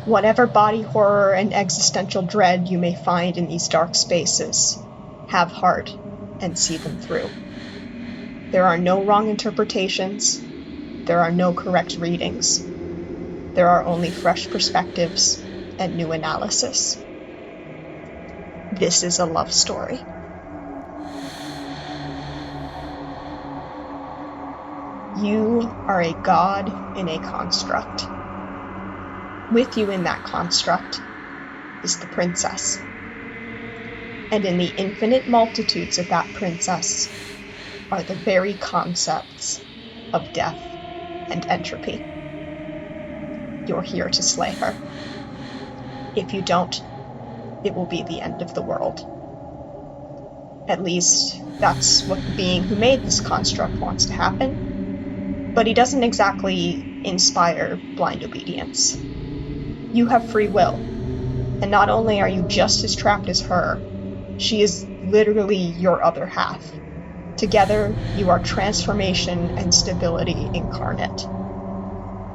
Whatever body horror and existential dread you may find in these dark spaces, have heart and see them through. There are no wrong interpretations. There are no correct readings. There are only fresh perspectives and new analysis. This is a love story. You are a god in a construct. With you in that construct is the princess. And in the infinite multitudes of that princess are the very concepts of death and entropy. You're here to slay her. If you don't, it will be the end of the world. At least, that's what the being who made this construct wants to happen. But he doesn't exactly inspire blind obedience. You have free will, and not only are you just as trapped as her, she is literally your other half. Together, you are transformation and stability incarnate.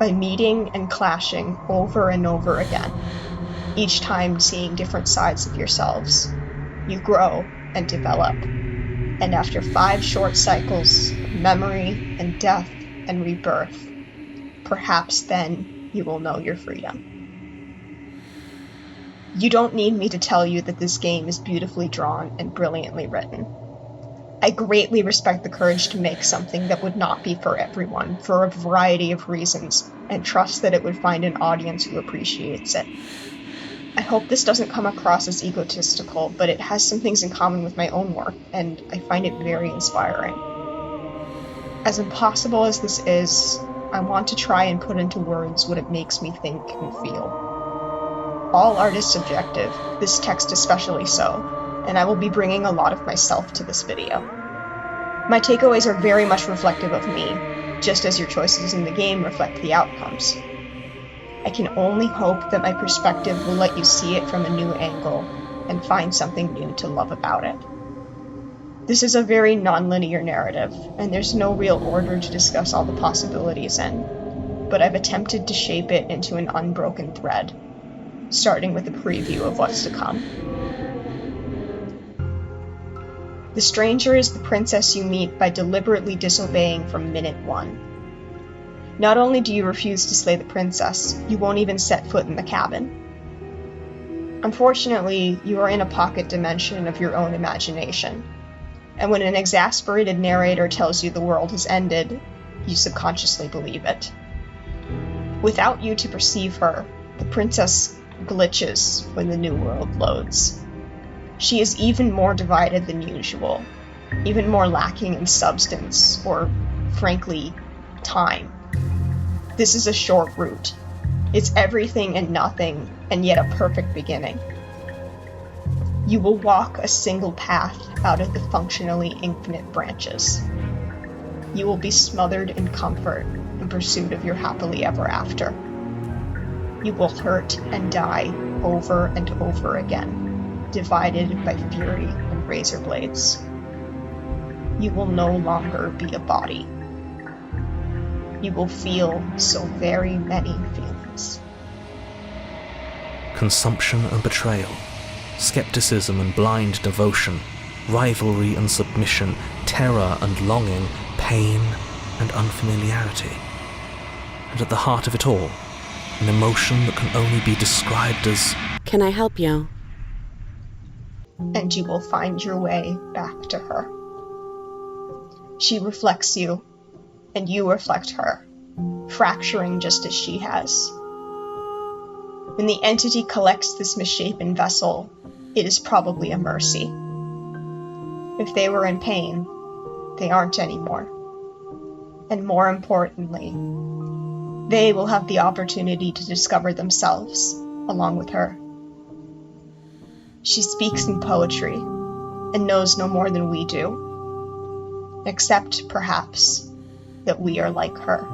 By meeting and clashing over and over again, each time seeing different sides of yourselves, you grow and develop. And after 5 short cycles of memory and death and rebirth, perhaps then you will know your freedom. You don't need me to tell you that this game is beautifully drawn and brilliantly written. I greatly respect the courage to make something that would not be for everyone, for a variety of reasons, and trust that it would find an audience who appreciates it. I hope this doesn't come across as egotistical, but it has some things in common with my own work, and I find it very inspiring. As impossible as this is, I want to try and put into words what it makes me think and feel. All art is subjective, this text especially so, and I will be bringing a lot of myself to this video. My takeaways are very much reflective of me, just as your choices in the game reflect the outcomes. I can only hope that my perspective will let you see it from a new angle and find something new to love about it. This is a very non-linear narrative, and there's no real order to discuss all the possibilities in, but I've attempted to shape it into an unbroken thread, starting with a preview of what's to come. The stranger is the princess you meet by deliberately disobeying from minute 1. Not only do you refuse to slay the princess, you won't even set foot in the cabin. Unfortunately, you are in a pocket dimension of your own imagination, and when an exasperated narrator tells you the world has ended, you subconsciously believe it. Without you to perceive her, the princess glitches when the new world loads. She is even more divided than usual, even more lacking in substance, or, frankly, time. This is a short route. It's everything and nothing, and yet a perfect beginning. You will walk a single path out of the functionally infinite branches. You will be smothered in comfort in pursuit of your happily ever after. You will hurt and die over and over again, divided by fury and razor blades. You will no longer be a body. You will feel so very many feelings. Consumption and betrayal, skepticism and blind devotion, rivalry and submission, terror and longing, pain and unfamiliarity. And at the heart of it all, an emotion that can only be described as, "Can I help you?" And you will find your way back to her. She reflects you, and you reflect her, fracturing just as she has. When the entity collects this misshapen vessel, it is probably a mercy. If they were in pain, they aren't anymore. And more importantly, they will have the opportunity to discover themselves along with her. She speaks in poetry and knows no more than we do, except, perhaps, that we are like her.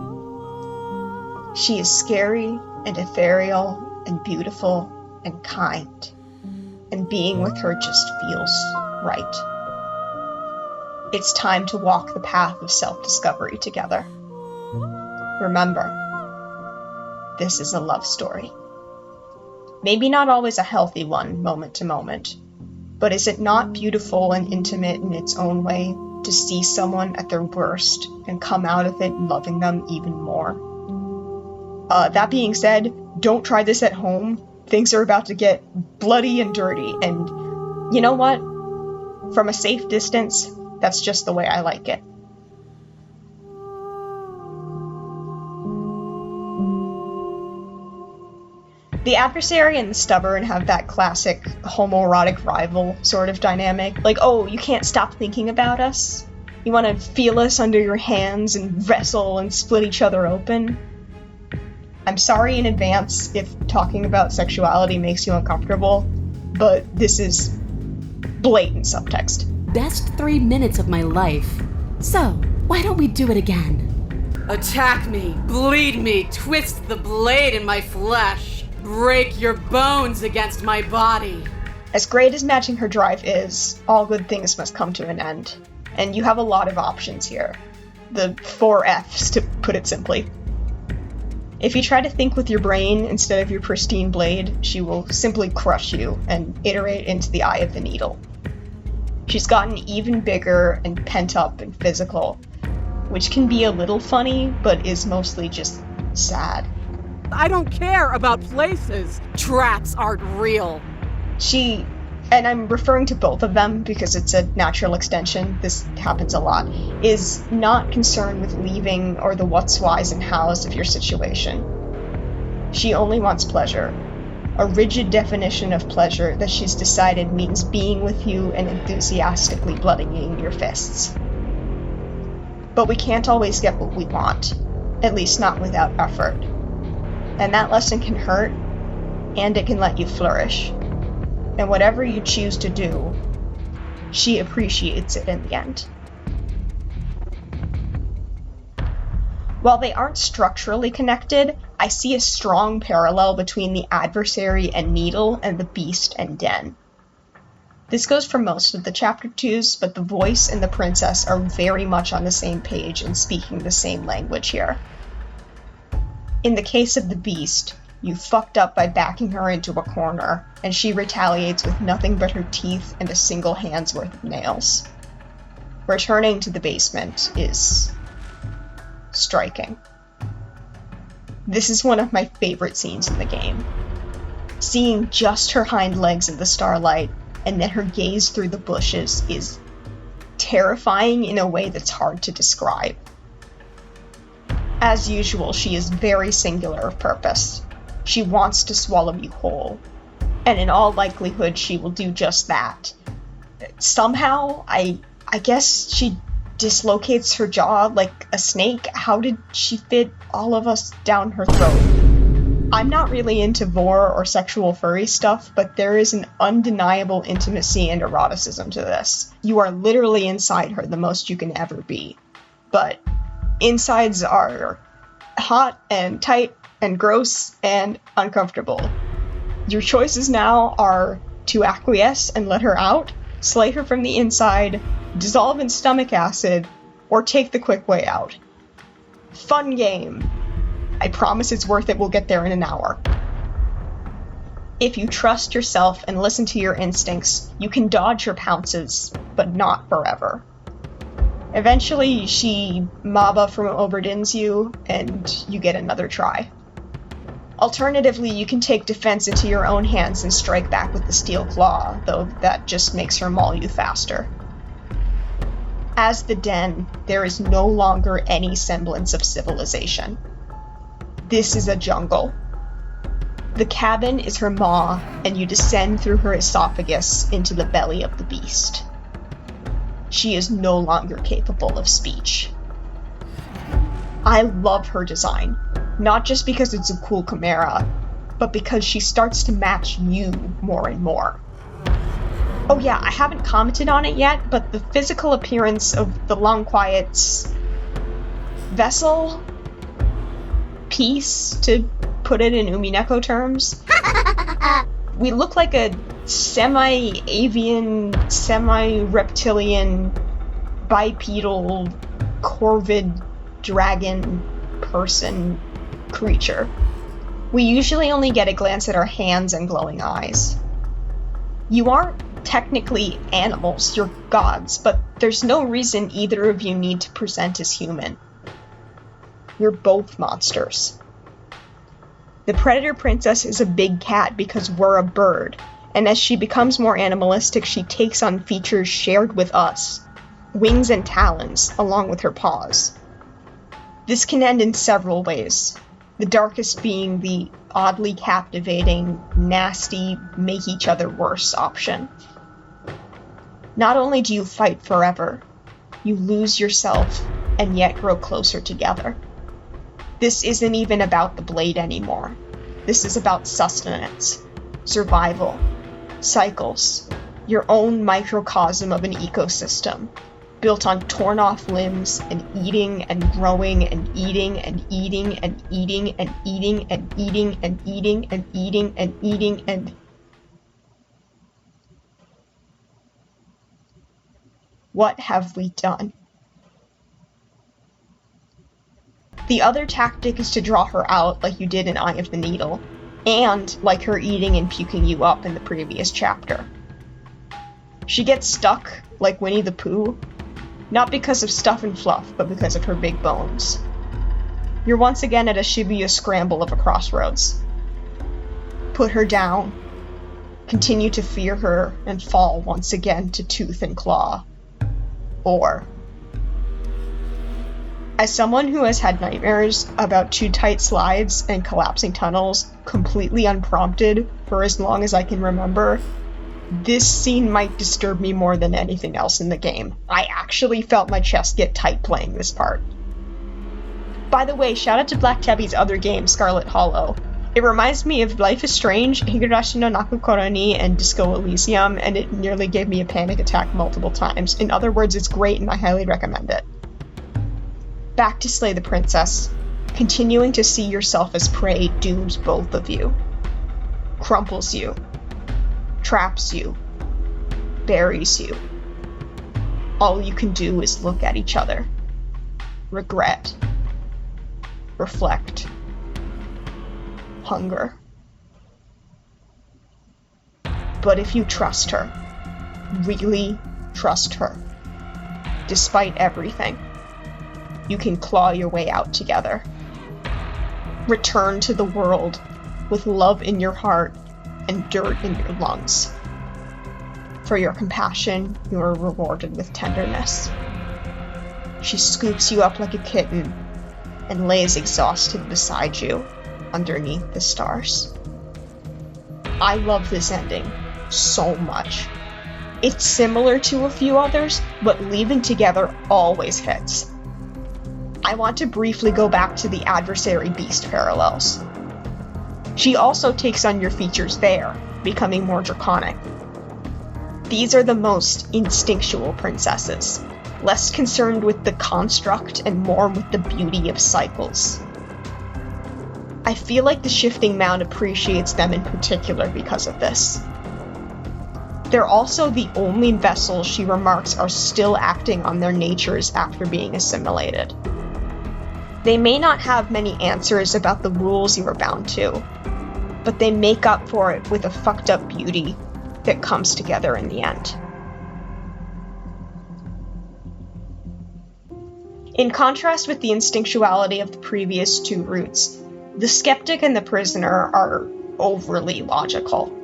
She is scary and ethereal and beautiful and kind, and being with her just feels right. It's time to walk the path of self-discovery together. Remember, this is a love story. Maybe not always a healthy one, moment to moment. But is it not beautiful and intimate in its own way to see someone at their worst and come out of it loving them even more? That being said, don't try this at home. Things are about to get bloody and dirty, and you know what? From a safe distance, that's just the way I like it. The adversary and the stubborn have that classic homoerotic rival sort of dynamic. Like, oh, you can't stop thinking about us? You want to feel us under your hands and wrestle and split each other open? I'm sorry in advance if talking about sexuality makes you uncomfortable, but this is blatant subtext. Best 3 minutes of my life. So, why don't we do it again? Attack me, bleed me, twist the blade in my flesh. Break your bones against my body. As great as matching her drive is, all good things must come to an end. And you have a lot of options here. The 4 Fs, to put it simply. If you try to think with your brain instead of your pristine blade, she will simply crush you and iterate into the eye of the needle. She's gotten even bigger and pent up and physical, which can be a little funny, but is mostly just sad. I don't care about places. Traps aren't real. She, and I'm referring to both of them because it's a natural extension, this happens a lot, is not concerned with leaving or the what's, whys, and hows of your situation. She only wants pleasure. A rigid definition of pleasure that she's decided means being with you and enthusiastically bloodying your fists. But we can't always get what we want, at least not without effort. And that lesson can hurt, and it can let you flourish. And whatever you choose to do, she appreciates it in the end. While they aren't structurally connected, I see a strong parallel between the adversary and needle and the beast and den. This goes for most of the chapter 2s, but the voice and the princess are very much on the same page and speaking the same language here. In the case of the beast, you fucked up by backing her into a corner, and she retaliates with nothing but her teeth and a single hand's worth of nails. Returning to the basement is striking. This is one of my favorite scenes in the game. Seeing just her hind legs in the starlight, and then her gaze through the bushes is terrifying in a way that's hard to describe. As usual, she is very singular of purpose. She wants to swallow you whole, and in all likelihood she will do just that. Somehow, I guess she dislocates her jaw like a snake. How did she fit all of us down her throat? I'm not really into gore or sexual furry stuff, but there is an undeniable intimacy and eroticism to this. You are literally inside her the most you can ever be. But insides are hot and tight and gross and uncomfortable. Your choices now are to acquiesce and let her out, slay her from the inside, dissolve in stomach acid, or take the quick way out. Fun game. I promise it's worth it. We'll get there in an hour. If you trust yourself and listen to your instincts, you can dodge her pounces, but not forever. Eventually, she Maba from Oberdins you, and you get another try. Alternatively, you can take defense into your own hands and strike back with the steel claw, though that just makes her maul you faster. As the den, there is no longer any semblance of civilization. This is a jungle. The cabin is her maw, and you descend through her esophagus into the belly of the beast. She is no longer capable of speech. I love her design, not just because it's a cool chimera, but because she starts to match you more and more. Oh yeah, I haven't commented on it yet, but the physical appearance of the Long Quiet's vessel, piece, to put it in Umineko terms, we look like a semi-avian, semi-reptilian, bipedal, corvid, dragon, person, creature. We usually only get a glance at our hands and glowing eyes. You aren't technically animals, you're gods, but there's no reason either of you need to present as human. You're both monsters. The predator princess is a big cat because we're a bird, and as she becomes more animalistic, she takes on features shared with us, wings and talons, along with her paws. This can end in several ways, the darkest being the oddly captivating, nasty, make each other worse option. Not only do you fight forever, you lose yourself and yet grow closer together. This isn't even about the blade anymore. This is about sustenance, survival, cycles, your own microcosm of an ecosystem, built on torn off limbs and eating and growing and eating and eating and eating and eating and eating and eating and eating and eating and... What have we done? The other tactic is to draw her out like you did in Eye of the Needle, and like her eating and puking you up in the previous chapter. She gets stuck like Winnie the Pooh, not because of stuff and fluff, but because of her big bones. You're once again at a Shibuya scramble of a crossroads. Put her down, continue to fear her, and fall once again to tooth and claw. Or, as someone who has had nightmares about too tight slides and collapsing tunnels completely unprompted for as long as I can remember, this scene might disturb me more than anything else in the game. I actually felt my chest get tight playing this part. By the way, shout out to Black Tabby's other game, Scarlet Hollow. It reminds me of Life is Strange, Higurashi no Nakokoro ni, and Disco Elysium, and it nearly gave me a panic attack multiple times. In other words, it's great and I highly recommend it. Back to Slay the Princess. Continuing to see yourself as prey dooms both of you. Crumples you. Traps you. Buries you. All you can do is look at each other. Regret. Reflect. Hunger. But if you trust her, really trust her, despite everything, you can claw your way out together. Return to the world with love in your heart and dirt in your lungs. For your compassion, you are rewarded with tenderness. She scoops you up like a kitten and lays exhausted beside you underneath the stars. I love this ending so much. It's similar to a few others, but leaving together always hits. I want to briefly go back to the adversary beast parallels. She also takes on your features there, becoming more draconic. These are the most instinctual princesses, less concerned with the construct and more with the beauty of cycles. I feel like the Shifting Mound appreciates them in particular because of this. They're also the only vessels she remarks are still acting on their natures after being assimilated. They may not have many answers about the rules you are bound to, but they make up for it with a fucked up beauty that comes together in the end. In contrast with the instinctuality of the previous two routes, the skeptic and the prisoner are overly logical.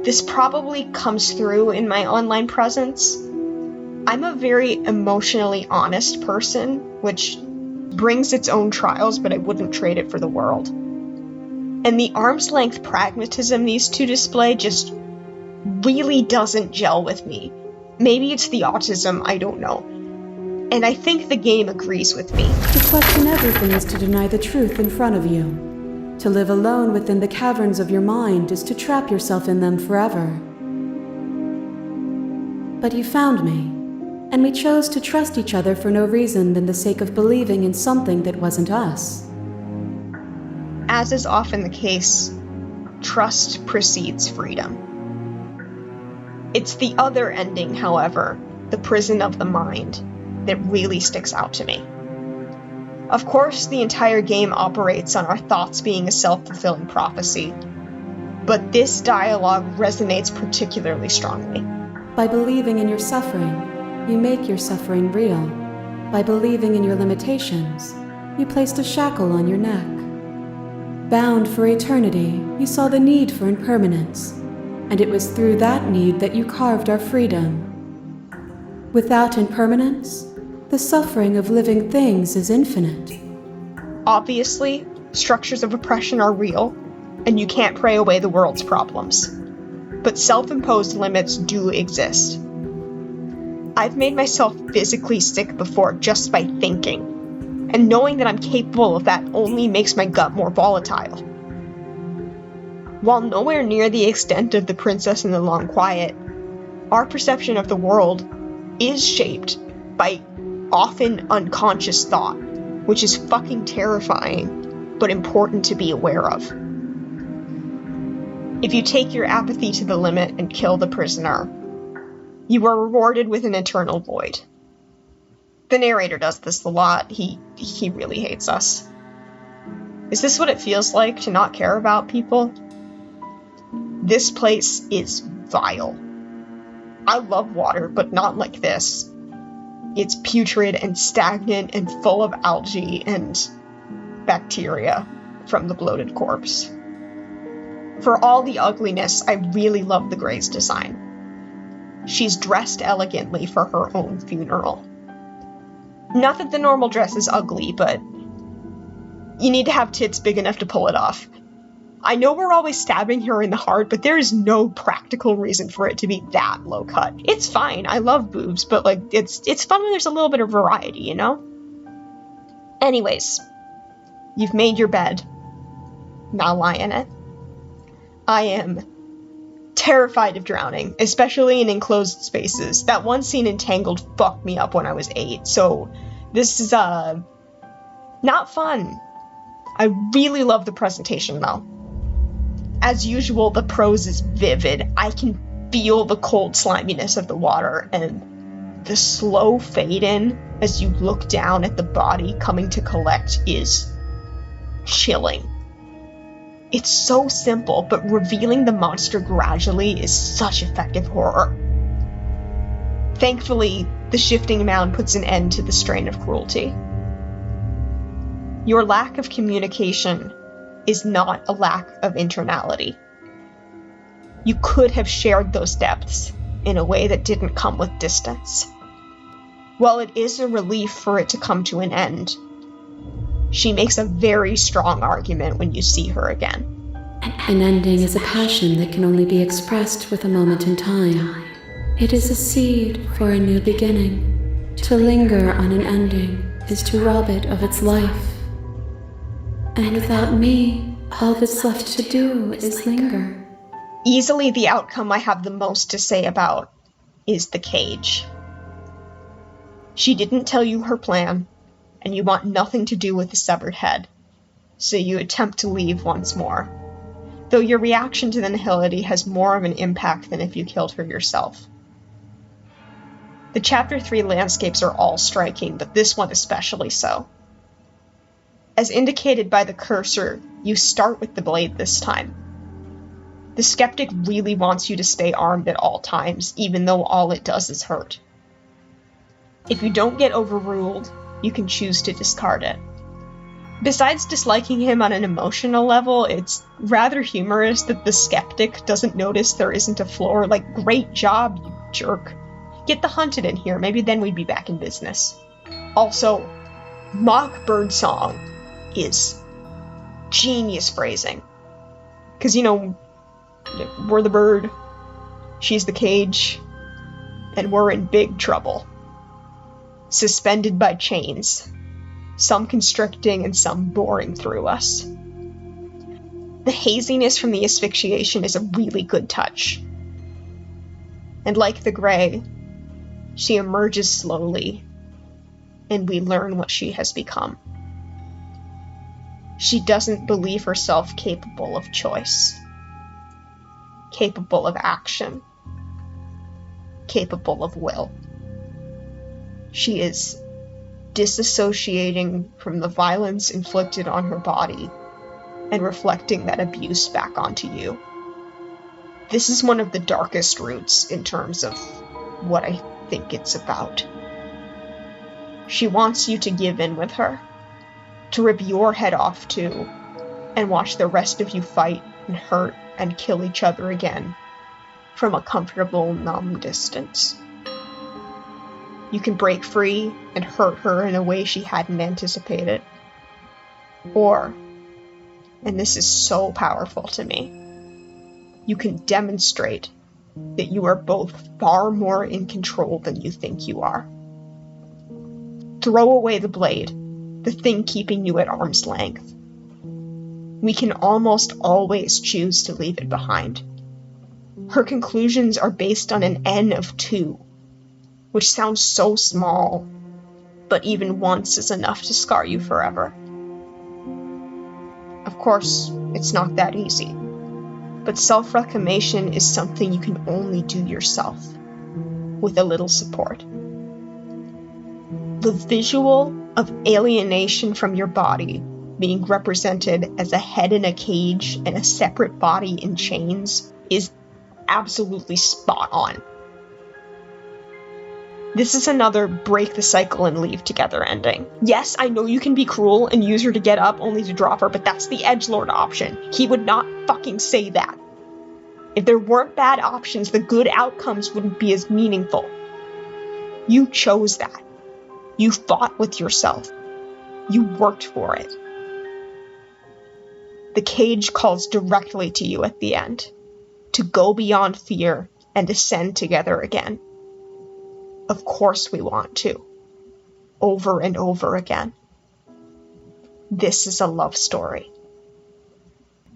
This probably comes through in my online presence. I'm a very emotionally honest person, which brings its own trials, but I wouldn't trade it for the world. And the arm's length pragmatism these two display just really doesn't gel with me. Maybe it's the autism, I don't know. And I think the game agrees with me. To question everything is to deny the truth in front of you. To live alone within the caverns of your mind is to trap yourself in them forever. But you found me, and we chose to trust each other for no reason than the sake of believing in something that wasn't us. As is often the case, trust precedes freedom. It's the other ending, however, the prison of the mind, that really sticks out to me. Of course, the entire game operates on our thoughts being a self-fulfilling prophecy, but this dialogue resonates particularly strongly. By believing in your suffering, you make your suffering real. By believing in your limitations, you placed a shackle on your neck. Bound for eternity, you saw the need for impermanence, and it was through that need that you carved our freedom. Without impermanence, the suffering of living things is infinite. Obviously, structures of oppression are real, and you can't pray away the world's problems. But self-imposed limits do exist. I've made myself physically sick before just by thinking, and knowing that I'm capable of that only makes my gut more volatile. While nowhere near the extent of the Princess in the Long Quiet, our perception of the world is shaped by often unconscious thought, which is fucking terrifying, but important to be aware of. If you take your apathy to the limit and kill the prisoner, you are rewarded with an eternal void. The narrator does this a lot. He really hates us. Is this what it feels like to not care about people? This place is vile. I love water, but not like this. It's putrid and stagnant and full of algae and bacteria from the bloated corpse. For all the ugliness, I really love the Grey's design. She's dressed elegantly for her own funeral. Not that the normal dress is ugly, but you need to have tits big enough to pull it off. I know we're always stabbing her in the heart, but there is no practical reason for it to be that low cut. It's fine, I love boobs, but like it's fun when there's a little bit of variety, you know? Anyways, you've made your bed. Now lie in it. I am terrified of drowning, especially in enclosed spaces. That one scene in Tangled fucked me up when I was 8, so this is not fun. I really love the presentation though. As usual, the prose is vivid. I can feel the cold sliminess of the water, and the slow fade in as you look down at the body coming to collect is chilling. It's so simple, but revealing the monster gradually is such effective horror. Thankfully, the shifting mound puts an end to the strain of cruelty. Your lack of communication is not a lack of internality. You could have shared those depths in a way that didn't come with distance. While it is a relief for it to come to an end, she makes a very strong argument when you see her again. An ending is a passion that can only be expressed with a moment in time. It is a seed for a new beginning. To linger on an ending is to rob it of its life. And without me, all that's left to do is linger. Easily the outcome I have the most to say about is the cage. She didn't tell you her plan, and you want nothing to do with the severed head, so you attempt to leave once more. Though your reaction to the nihility has more of an impact than if you killed her yourself. The Chapter 3 landscapes are all striking, but this one especially so. As indicated by the cursor, you start with the blade this time. The skeptic really wants you to stay armed at all times, even though all it does is hurt. If you don't get overruled, you can choose to discard it. Besides disliking him on an emotional level, it's rather humorous that the skeptic doesn't notice there isn't a floor. Like, great job, you jerk. Get the hunted in here, maybe then we'd be back in business. Also, mock birdsong is genius phrasing. Because, you know, we're the bird, she's the cage, and we're in big trouble. Suspended by chains, some constricting and some boring through us. The haziness from the asphyxiation is a really good touch. And like the Grey, she emerges slowly, and we learn what she has become. She doesn't believe herself capable of choice, capable of action, capable of will. She is disassociating from the violence inflicted on her body and reflecting that abuse back onto you. This is one of the darkest roots in terms of what I think it's about. She wants you to give in with her, to rip your head off too, and watch the rest of you fight and hurt and kill each other again from a comfortable, numb distance. You can break free and hurt her in a way she hadn't anticipated. Or, and this is so powerful to me, you can demonstrate that you are both far more in control than you think you are. Throw away the blade, the thing keeping you at arm's length. We can almost always choose to leave it behind. Her conclusions are based on an N of 2, which sounds so small, but even once is enough to scar you forever. Of course, it's not that easy, but self-reclamation is something you can only do yourself, with a little support. The visual of alienation from your body being represented as a head in a cage and a separate body in chains is absolutely spot on. This is another break the cycle and leave together ending. Yes, I know you can be cruel and use her to get up only to drop her, but that's the edgelord option. He would not fucking say that. If there weren't bad options, the good outcomes wouldn't be as meaningful. You chose that. You fought with yourself. You worked for it. The cage calls directly to you at the end, to go beyond fear and ascend together again. Of course we want to. Over and over again. This is a love story.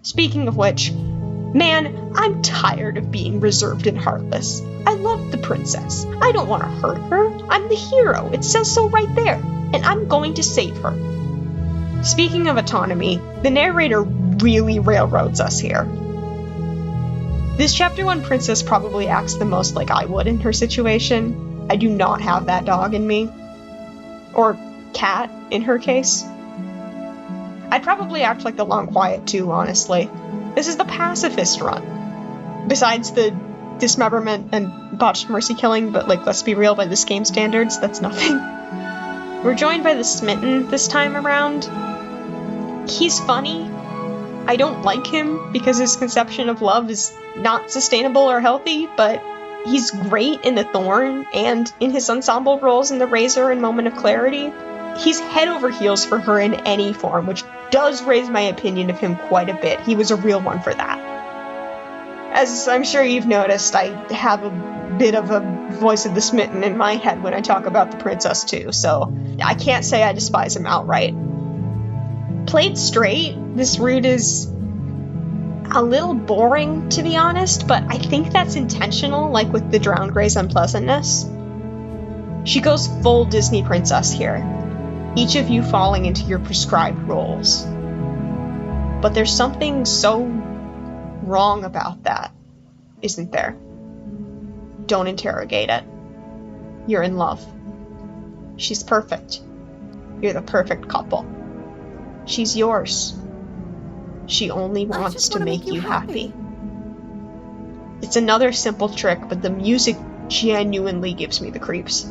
Speaking of which, man, I'm tired of being reserved and heartless. I love the princess. I don't want to hurt her. I'm the hero. It says so right there. And I'm going to save her. Speaking of autonomy, the narrator really railroads us here. This chapter 1 princess probably acts the most like I would in her situation. I do not have that dog in me. Or cat, in her case. I'd probably act like the Long Quiet too, honestly. This is the pacifist run. Besides the dismemberment and botched mercy killing, but let's be real, by this game standards, that's nothing. We're joined by the Smitten this time around. He's funny. I don't like him because his conception of love is not sustainable or healthy, but he's great in the Thorn and in his ensemble roles in the Razor and Moment of Clarity. He's head over heels for her in any form, which does raise my opinion of him quite a bit. He was a real one for that. As I'm sure you've noticed, I have a bit of a voice of the Smitten in my head when I talk about the princess too, so I can't say I despise him outright. Played straight, this route is a little boring, to be honest, but I think that's intentional, like with the Drowned Grey's unpleasantness. She goes full Disney princess here, each of you falling into your prescribed roles. But there's something so wrong about that, isn't there? Don't interrogate it. You're in love. She's perfect. You're the perfect couple. She's yours. She only wants to make you happy. It's another simple trick, but the music genuinely gives me the creeps.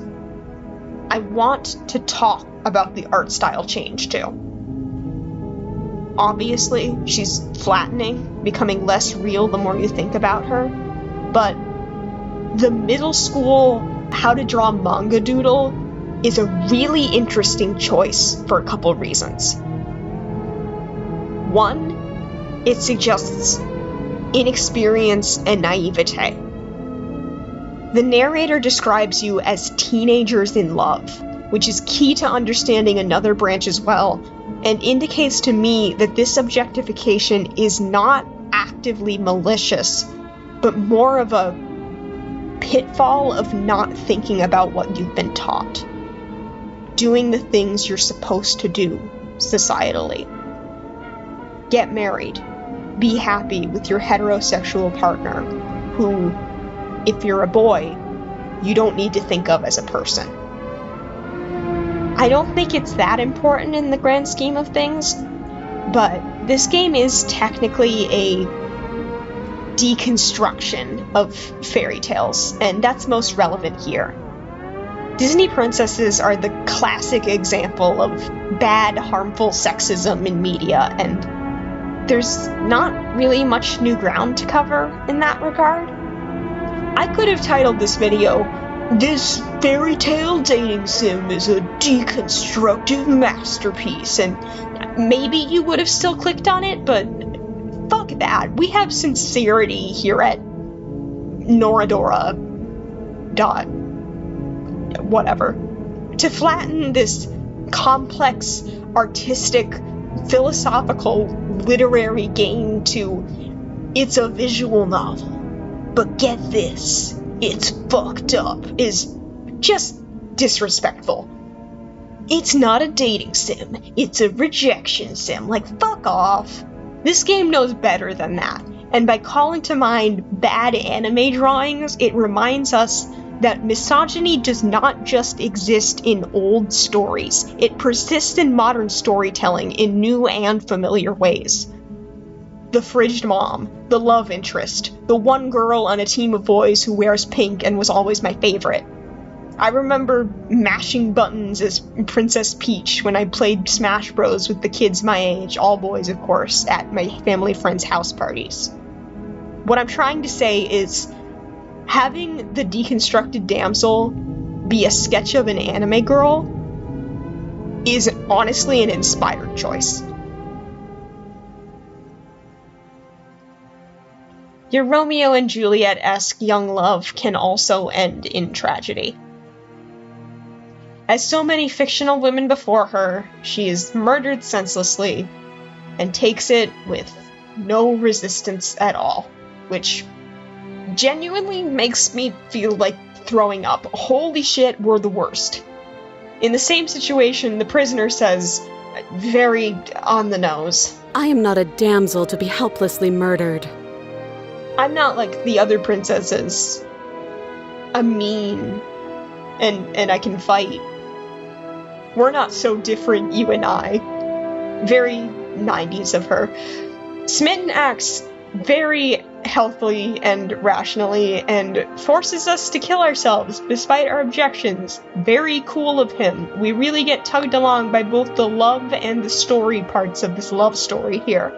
I want to talk about the art style change too. Obviously, she's flattening, becoming less real the more you think about her, but the middle school how to draw manga doodle is a really interesting choice for a couple reasons. One, it suggests inexperience and naivete. The narrator describes you as teenagers in love, which is key to understanding another branch as well, and indicates to me that this objectification is not actively malicious, but more of a pitfall of not thinking about what you've been taught. Doing the things you're supposed to do societally. Get married. Be happy with your heterosexual partner, who, if you're a boy, you don't need to think of as a person. I don't think it's that important in the grand scheme of things, but this game is technically a deconstruction of fairy tales, and that's most relevant here. Disney princesses are the classic example of bad, harmful sexism in media, and there's not really much new ground to cover in that regard. I could have titled this video, "This fairy tale dating sim is a deconstructive masterpiece," and maybe you would have still clicked on it, but fuck that. We have sincerity here at Noradora. Whatever. To flatten this complex, artistic, philosophical, literary game to, it's a visual novel, but get this, it's fucked up, is just disrespectful. It's not a dating sim, it's a rejection sim. Like, fuck off. This game knows better than that, and by calling to mind bad anime drawings, it reminds us that misogyny does not just exist in old stories, it persists in modern storytelling in new and familiar ways. The fridged mom, the love interest, the one girl on a team of boys who wears pink and was always my favorite. I remember mashing buttons as Princess Peach when I played Smash Bros. With the kids my age, all boys of course, at my family friends' house parties. What I'm trying to say is, having the deconstructed damsel be a sketch of an anime girl is honestly an inspired choice. Your Romeo and Juliet-esque young love can also end in tragedy. As so many fictional women before her, she is murdered senselessly and takes it with no resistance at all, which genuinely makes me feel like throwing up. Holy shit, we're the worst. In the same situation, the prisoner says, very on the nose, I am not a damsel to be helplessly murdered. I'm not like the other princesses. I'm mean, and I can fight. We're not so different, you and I. Very 90s of her. Smitten acts very healthily and rationally and forces us to kill ourselves despite our objections. Very cool of him. We really get tugged along by both the love and the story parts of this love story here.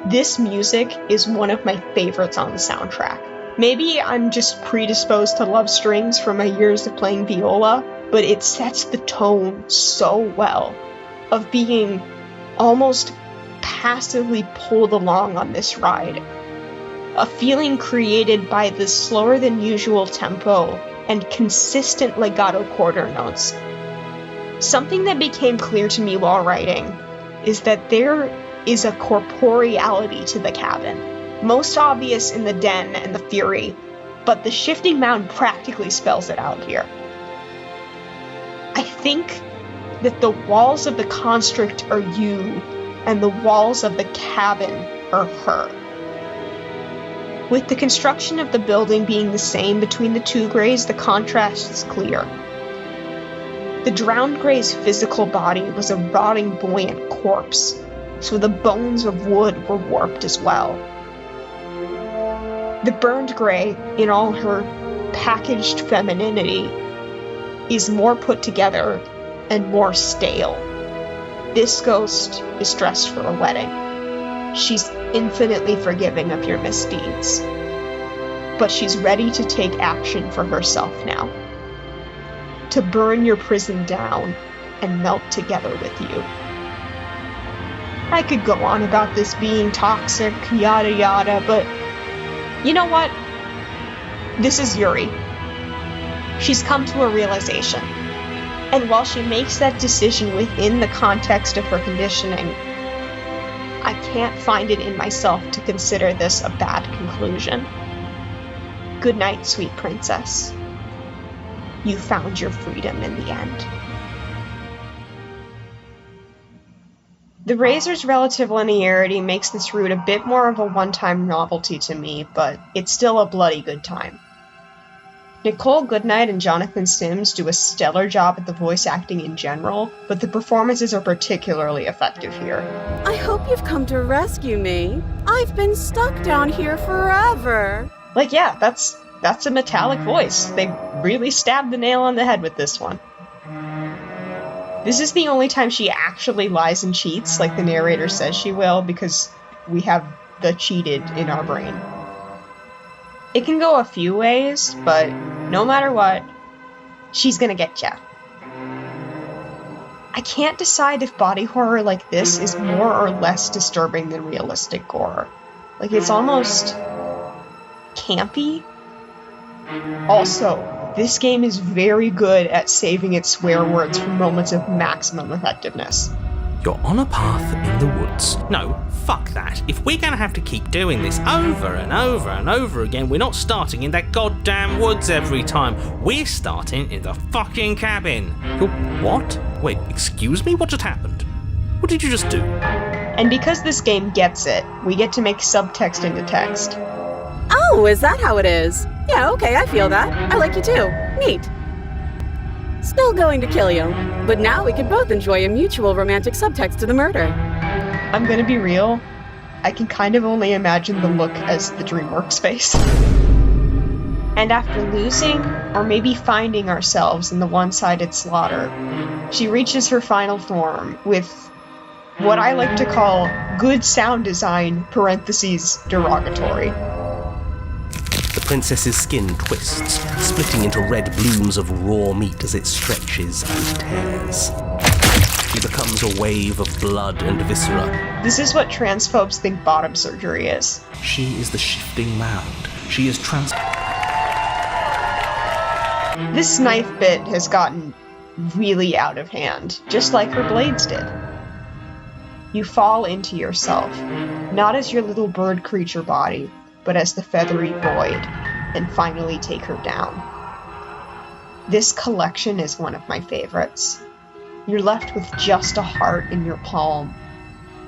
This music is one of my favorites on the soundtrack. Maybe I'm just predisposed to love strings from my years of playing viola, but it sets the tone so well of being almost passively pulled along on this ride. A feeling created by the slower than usual tempo and consistent legato quarter notes. Something that became clear to me while writing is that there is a corporeality to the cabin, most obvious in the den and the fury, but the shifting mound practically spells it out here. I think that the walls of the construct are you, and the walls of the cabin are her. With the construction of the building being the same between the two Greys, the contrast is clear. The drowned Grey's physical body was a rotting, buoyant corpse, so the bones of wood were warped as well. The burned Grey, in all her packaged femininity, is more put together and more stale. This ghost is dressed for a wedding. She's infinitely forgiving of your misdeeds, but she's ready to take action for herself now. To burn your prison down and melt together with you. I could go on about this being toxic, yada yada, but you know what? This is Yuri. She's come to a realization. And while she makes that decision within the context of her conditioning, I can't find it in myself to consider this a bad conclusion. Good night, sweet princess. You found your freedom in the end. The Razor's relative linearity makes this route a bit more of a one-time novelty to me, but it's still a bloody good time. Nicole Goodnight and Jonathan Sims do a stellar job at the voice acting in general, but the performances are particularly effective here. I hope you've come to rescue me. I've been stuck down here forever. Like, yeah, that's a metallic voice. They really stabbed the nail on the head with this one. This is the only time she actually lies and cheats, like the narrator says she will, because we have the cheated in our brain. It can go a few ways, but no matter what, she's gonna get ya. I can't decide if body horror like this is more or less disturbing than realistic gore. Like, it's almost campy. Also, this game is very good at saving its swear words for moments of maximum effectiveness. You're on a path in the woods. No, fuck that. If we're gonna have to keep doing this over and over and over again, we're not starting in that goddamn woods every time. We're starting in the fucking cabin. You're what? Wait, excuse me? What just happened? What did you just do? And because this game gets it, we get to make subtext into text. Oh, is that how it is? Yeah, okay, I feel that. I like you too. Neat. Still going to kill you, but now we can both enjoy a mutual romantic subtext to the murder. I'm gonna be real, I can kind of only imagine the look as the DreamWorks face. And after losing, or maybe finding ourselves in the one-sided slaughter, she reaches her final form with what I like to call good sound design, parentheses, derogatory. The princess's skin twists, splitting into red blooms of raw meat as it stretches and tears. She becomes a wave of blood and viscera. This is what transphobes think bottom surgery is. She is the shifting mound. She is This knife bit has gotten really out of hand, just like her blades did. You fall into yourself, not as your little bird creature body, but as the feathery void, and finally take her down. This collection is one of my favorites. You're left with just a heart in your palm,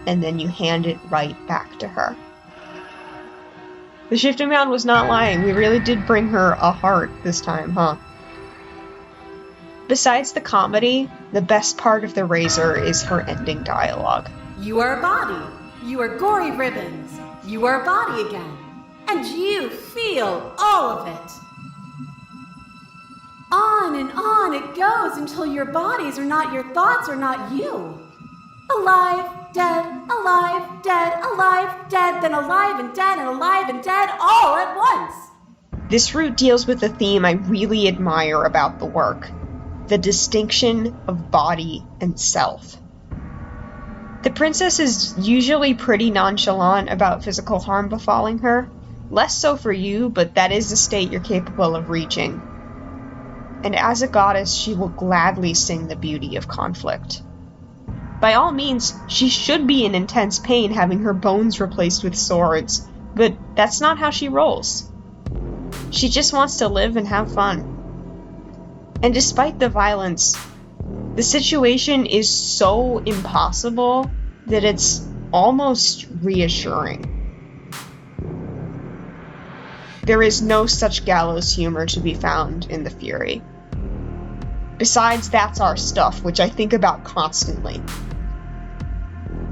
and then you hand it right back to her. The shifting mound was not lying. We really did bring her a heart this time, huh? Besides the comedy, the best part of The Razor is her ending dialogue. You are a body. You are gory ribbons. You are a body again. And you feel all of it. On and on it goes until your bodies are not your thoughts, are not you. Alive, dead, alive, dead, alive, dead, then alive and dead all at once. This route deals with a theme I really admire about the work: the distinction of body and self. The princess is usually pretty nonchalant about physical harm befalling her. Less so for you, but that is a state you're capable of reaching. And as a goddess, she will gladly sing the beauty of conflict. By all means, she should be in intense pain having her bones replaced with swords, but that's not how she rolls. She just wants to live and have fun. And despite the violence, the situation is so impossible that it's almost reassuring. There is no such gallows humor to be found in The Fury. Besides That's Our Stuff, which I think about constantly.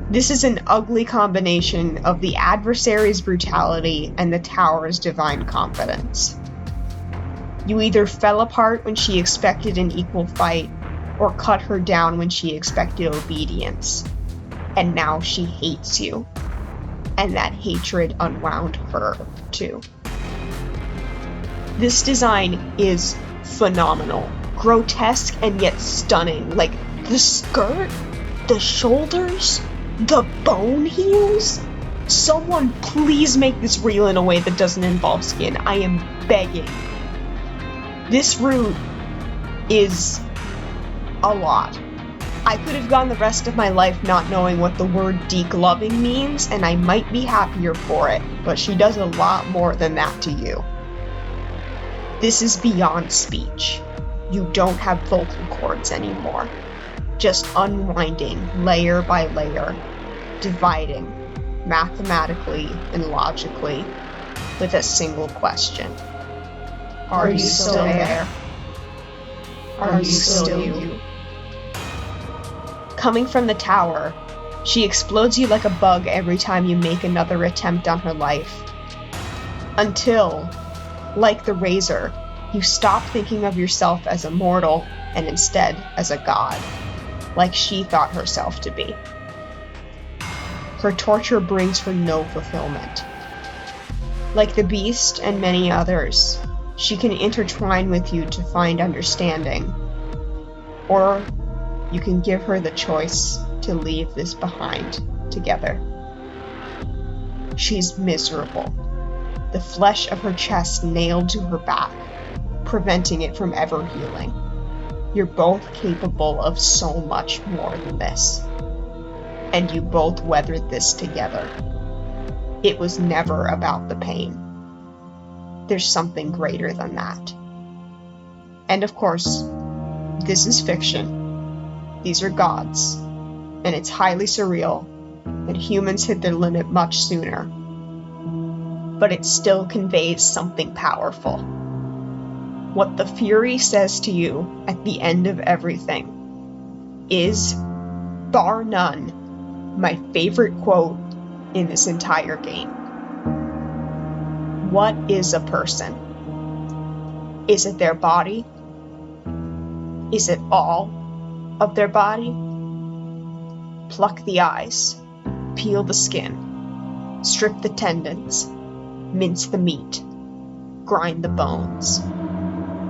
This is an ugly combination of the adversary's brutality and the tower's divine confidence. You either fell apart when she expected an equal fight, or cut her down when she expected obedience. And now she hates you. And that hatred unwound her, too. This design is phenomenal. Grotesque and yet stunning. Like, the skirt, the shoulders, the bone heels. Someone please make this real in a way that doesn't involve skin. I am begging. This route is a lot. I could have gone the rest of my life not knowing what the word decloving means, and I might be happier for it, but she does a lot more than that to you. This is beyond speech. You don't have vocal cords anymore. Just unwinding layer by layer, dividing mathematically and logically with a single question. Are you still there? Are you still you? Coming from the tower, she explodes you like a bug every time you make another attempt on her life. Until, like the Razor, you stop thinking of yourself as a mortal and instead as a god, like she thought herself to be. Her torture brings her no fulfillment. Like the Beast and many others, she can intertwine with you to find understanding. Or you can give her the choice to leave this behind together. She's miserable, the flesh of her chest nailed to her back, preventing it from ever healing. You're both capable of so much more than this. And you both weathered this together. It was never about the pain. There's something greater than that. And of course, this is fiction. These are gods, and it's highly surreal, and humans hit their limit much sooner. But it still conveys something powerful. What the Fury says to you at the end of everything is, bar none, my favorite quote in this entire game. What is a person? Is it their body? Is it all of their body? Pluck the eyes, peel the skin, strip the tendons, mince the meat, grind the bones.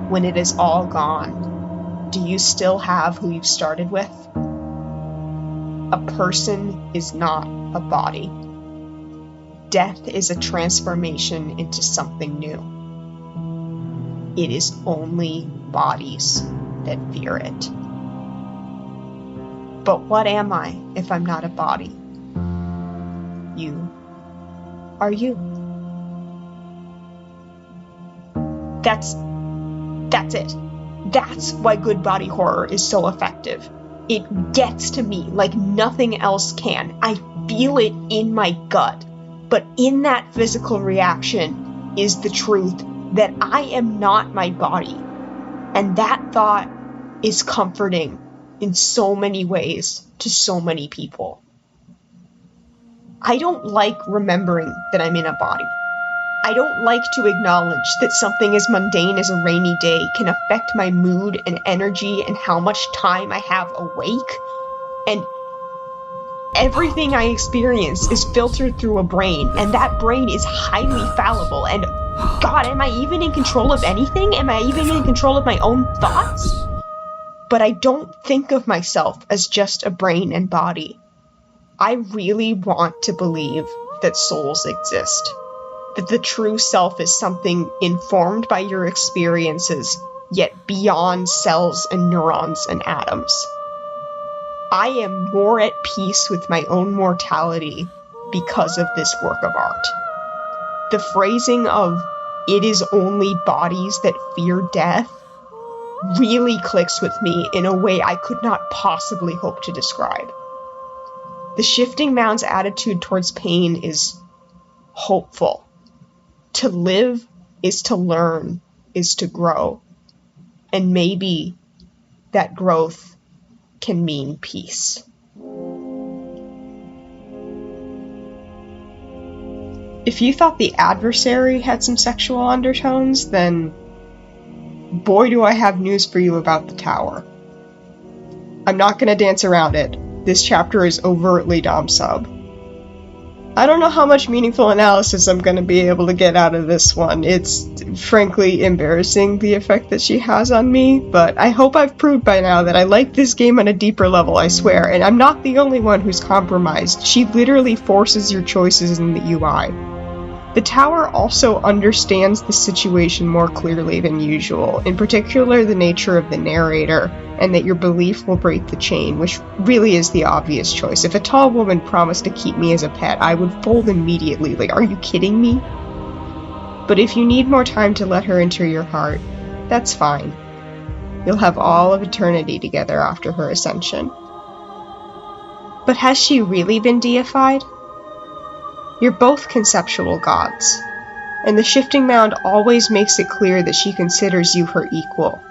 When it is all gone, do you still have who you've started with? A person is not a body. Death is a transformation into something new. It is only bodies that fear it. But what am I if I'm not a body? You are you. That's it. That's why good body horror is so effective. It gets to me like nothing else can. I feel it in my gut. But in that physical reaction is the truth that I am not my body. And that thought is comforting in so many ways to so many people. I don't like remembering that I'm in a body. I don't like to acknowledge that something as mundane as a rainy day can affect my mood and energy and how much time I have awake. And everything I experience is filtered through a brain, and that brain is highly fallible. And God, am I even in control of anything? Am I even in control of my own thoughts? But I don't think of myself as just a brain and body. I really want to believe that souls exist. That the true self is something informed by your experiences, yet beyond cells and neurons and atoms. I am more at peace with my own mortality because of this work of art. The phrasing of, "it is only bodies that fear death," really clicks with me in a way I could not possibly hope to describe. The Shifting Mound's attitude towards pain is hopeful. To live is to learn, is to grow. And maybe that growth can mean peace. If you thought The Adversary had some sexual undertones, then boy do I have news for you about The Tower. I'm not gonna dance around it. This chapter is overtly dom-sub. I don't know how much meaningful analysis I'm going to be able to get out of this one. It's frankly embarrassing, the effect that she has on me, but I hope I've proved by now that I like this game on a deeper level, I swear, and I'm not the only one who's compromised. She literally forces your choices in the UI. The Tower also understands the situation more clearly than usual, in particular the nature of the narrator, and that your belief will break the chain, which really is the obvious choice. If a tall woman promised to keep me as a pet, I would fold immediately. Like, are you kidding me? But if you need more time to let her into your heart, that's fine. You'll have all of eternity together after her ascension. But has she really been deified? You're both conceptual gods. and the shifting mound always makes it clear that she considers you her equal.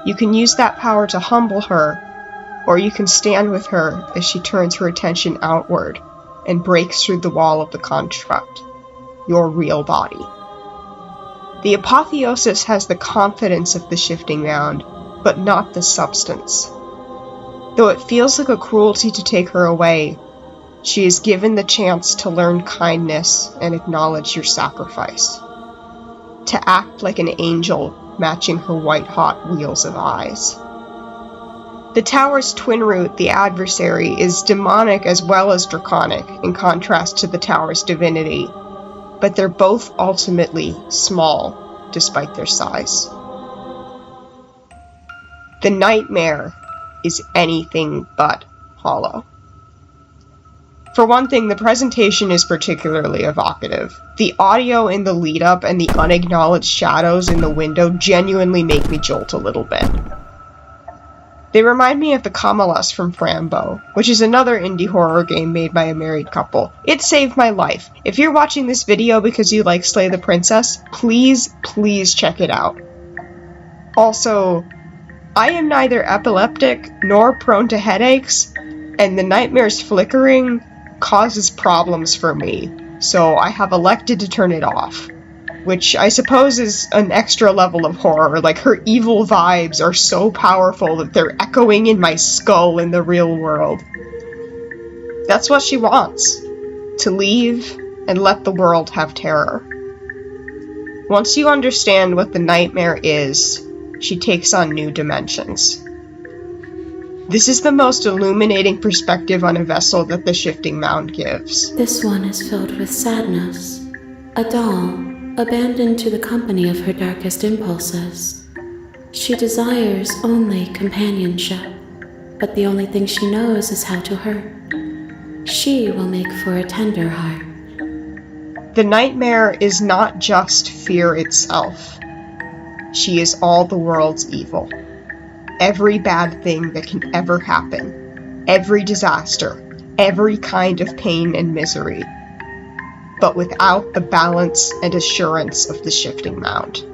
You can use that power to humble her, or you can stand with her as she turns her attention outward and breaks through the wall of the construct, your real body. The apotheosis has the confidence of the shifting mound, but not the substance. Though it feels like a cruelty to take her away, she is given the chance to learn kindness and acknowledge your sacrifice. To act like an angel, matching her white-hot wheels of eyes. The tower's twin root, the adversary, is demonic as well as draconic, in contrast to the tower's divinity, but they're both ultimately small, despite their size. The nightmare is anything but hollow. For one thing, the presentation is particularly evocative. The audio in the lead-up and the unacknowledged shadows in the window genuinely make me jolt a little bit. They remind me of the Kamalas from Frambo, which is another indie horror game made by a married couple. It saved my life. If you're watching this video because you like Slay the Princess, please check it out. Also, I am neither epileptic nor prone to headaches, and the nightmare's flickering causes problems for me, so I have elected to turn it off. Which I suppose is an extra level of horror. Like, her evil vibes are so powerful that they're echoing in my skull in the real world. That's what she wants. To leave and let the world have terror. Once you understand what the nightmare is, she takes on new dimensions. This is the most illuminating perspective on a vessel that the shifting mound gives. This one is filled with sadness. A doll, abandoned to the company of her darkest impulses. She desires only companionship, but the only thing she knows is how to hurt. She will make for a tender heart. The nightmare is not just fear itself. She is all the world's evil. Every bad thing that can ever happen. Every disaster. Every kind of pain and misery. But without the balance and assurance of the shifting mound.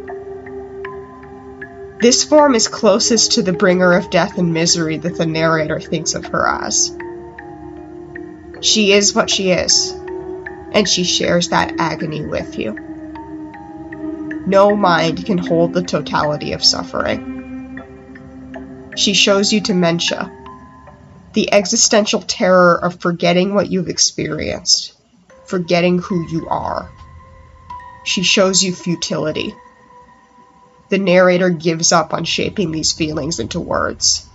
This form is closest to the bringer of death and misery that the narrator thinks of her as. She is what she is, and she shares that agony with you. No mind can hold the totality of suffering. She shows you dementia, the existential terror of forgetting what you've experienced. Forgetting who you are. She shows you futility. The narrator gives up on shaping these feelings into words.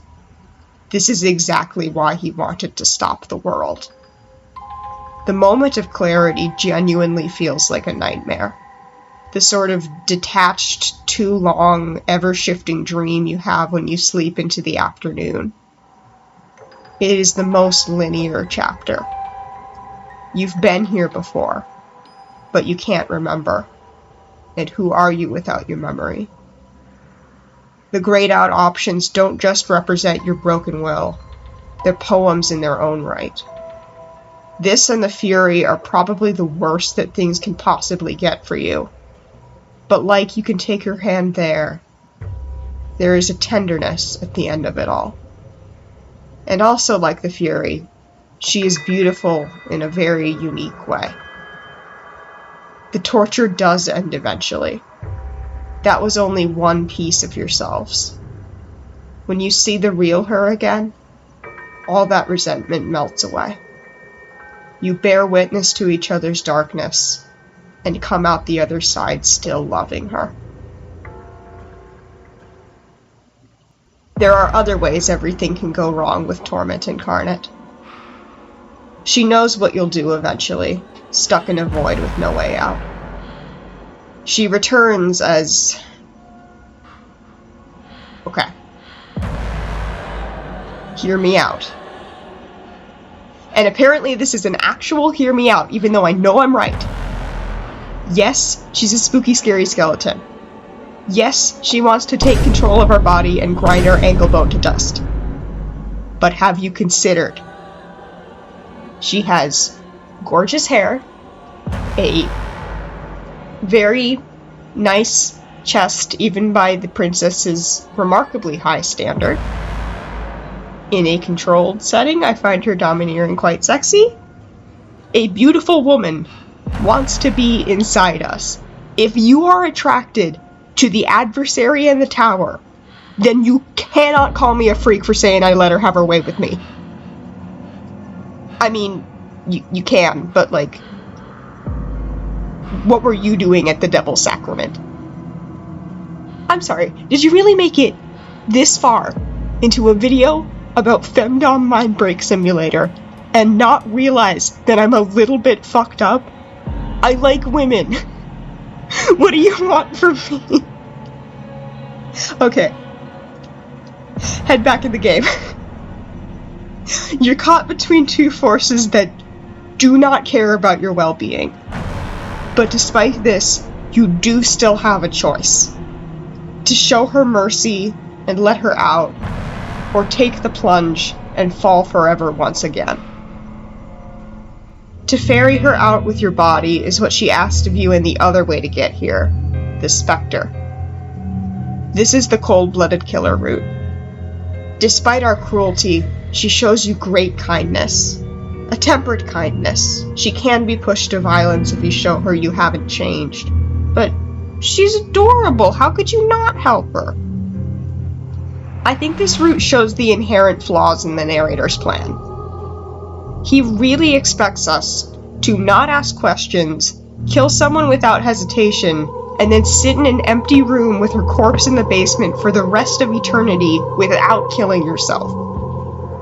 This is exactly why he wanted to stop the world. The moment of clarity genuinely feels like a nightmare. The sort of detached, too long, ever-shifting dream you have when you sleep into the afternoon. It is the most linear chapter. You've been here before, but you can't remember. And who are you without your memory? The grayed out options don't just represent your broken will. They're poems in their own right. This and the Fury are probably the worst that things can possibly get for you. But like you can take your hand there is a tenderness at the end of it all. And also like the Fury, she is beautiful in a very unique way. The torture does end eventually. That was only one piece of yourselves. When you see the real her again, all that resentment melts away. You bear witness to each other's darkness, and come out the other side still loving her. There are other ways everything can go wrong with Torment Incarnate. She knows what you'll do eventually, stuck in a void with no way out. She returns as... Okay. Hear me out. And apparently this is an actual hear me out, even though I know I'm right. Yes, she's a spooky, scary skeleton. Yes, she wants to take control of our body and grind our ankle bone to dust. But have you considered? She has gorgeous hair, a Very nice chest, even by the princess's remarkably high standard. In a controlled setting, I find her domineering quite sexy. A beautiful woman wants to be inside us. If you are attracted to the adversary in the tower, then you cannot call me a freak for saying I let her have her way with me. I mean, you can, but like, what were you doing at the Devil's Sacrament? I'm sorry, did you really make it this far into a video about Femdom Mind Break Simulator and not realize that I'm a little bit fucked up? I like women. What do you want from me? Okay. Head back in the game. You're caught between two forces that do not care about your well-being. But despite this, you do still have a choice. To show her mercy and let her out, or take the plunge and fall forever once again. To ferry her out with your body is what she asked of you in the other way to get here, the Spectre. This is the cold-blooded killer route. Despite our cruelty, she shows you great kindness. A tempered kindness. She can be pushed to violence if you show her you haven't changed. But she's adorable. How could you not help her? I think this route shows the inherent flaws in the narrator's plan. He really expects us to not ask questions, kill someone without hesitation, and then sit in an empty room with her corpse in the basement for the rest of eternity without killing yourself.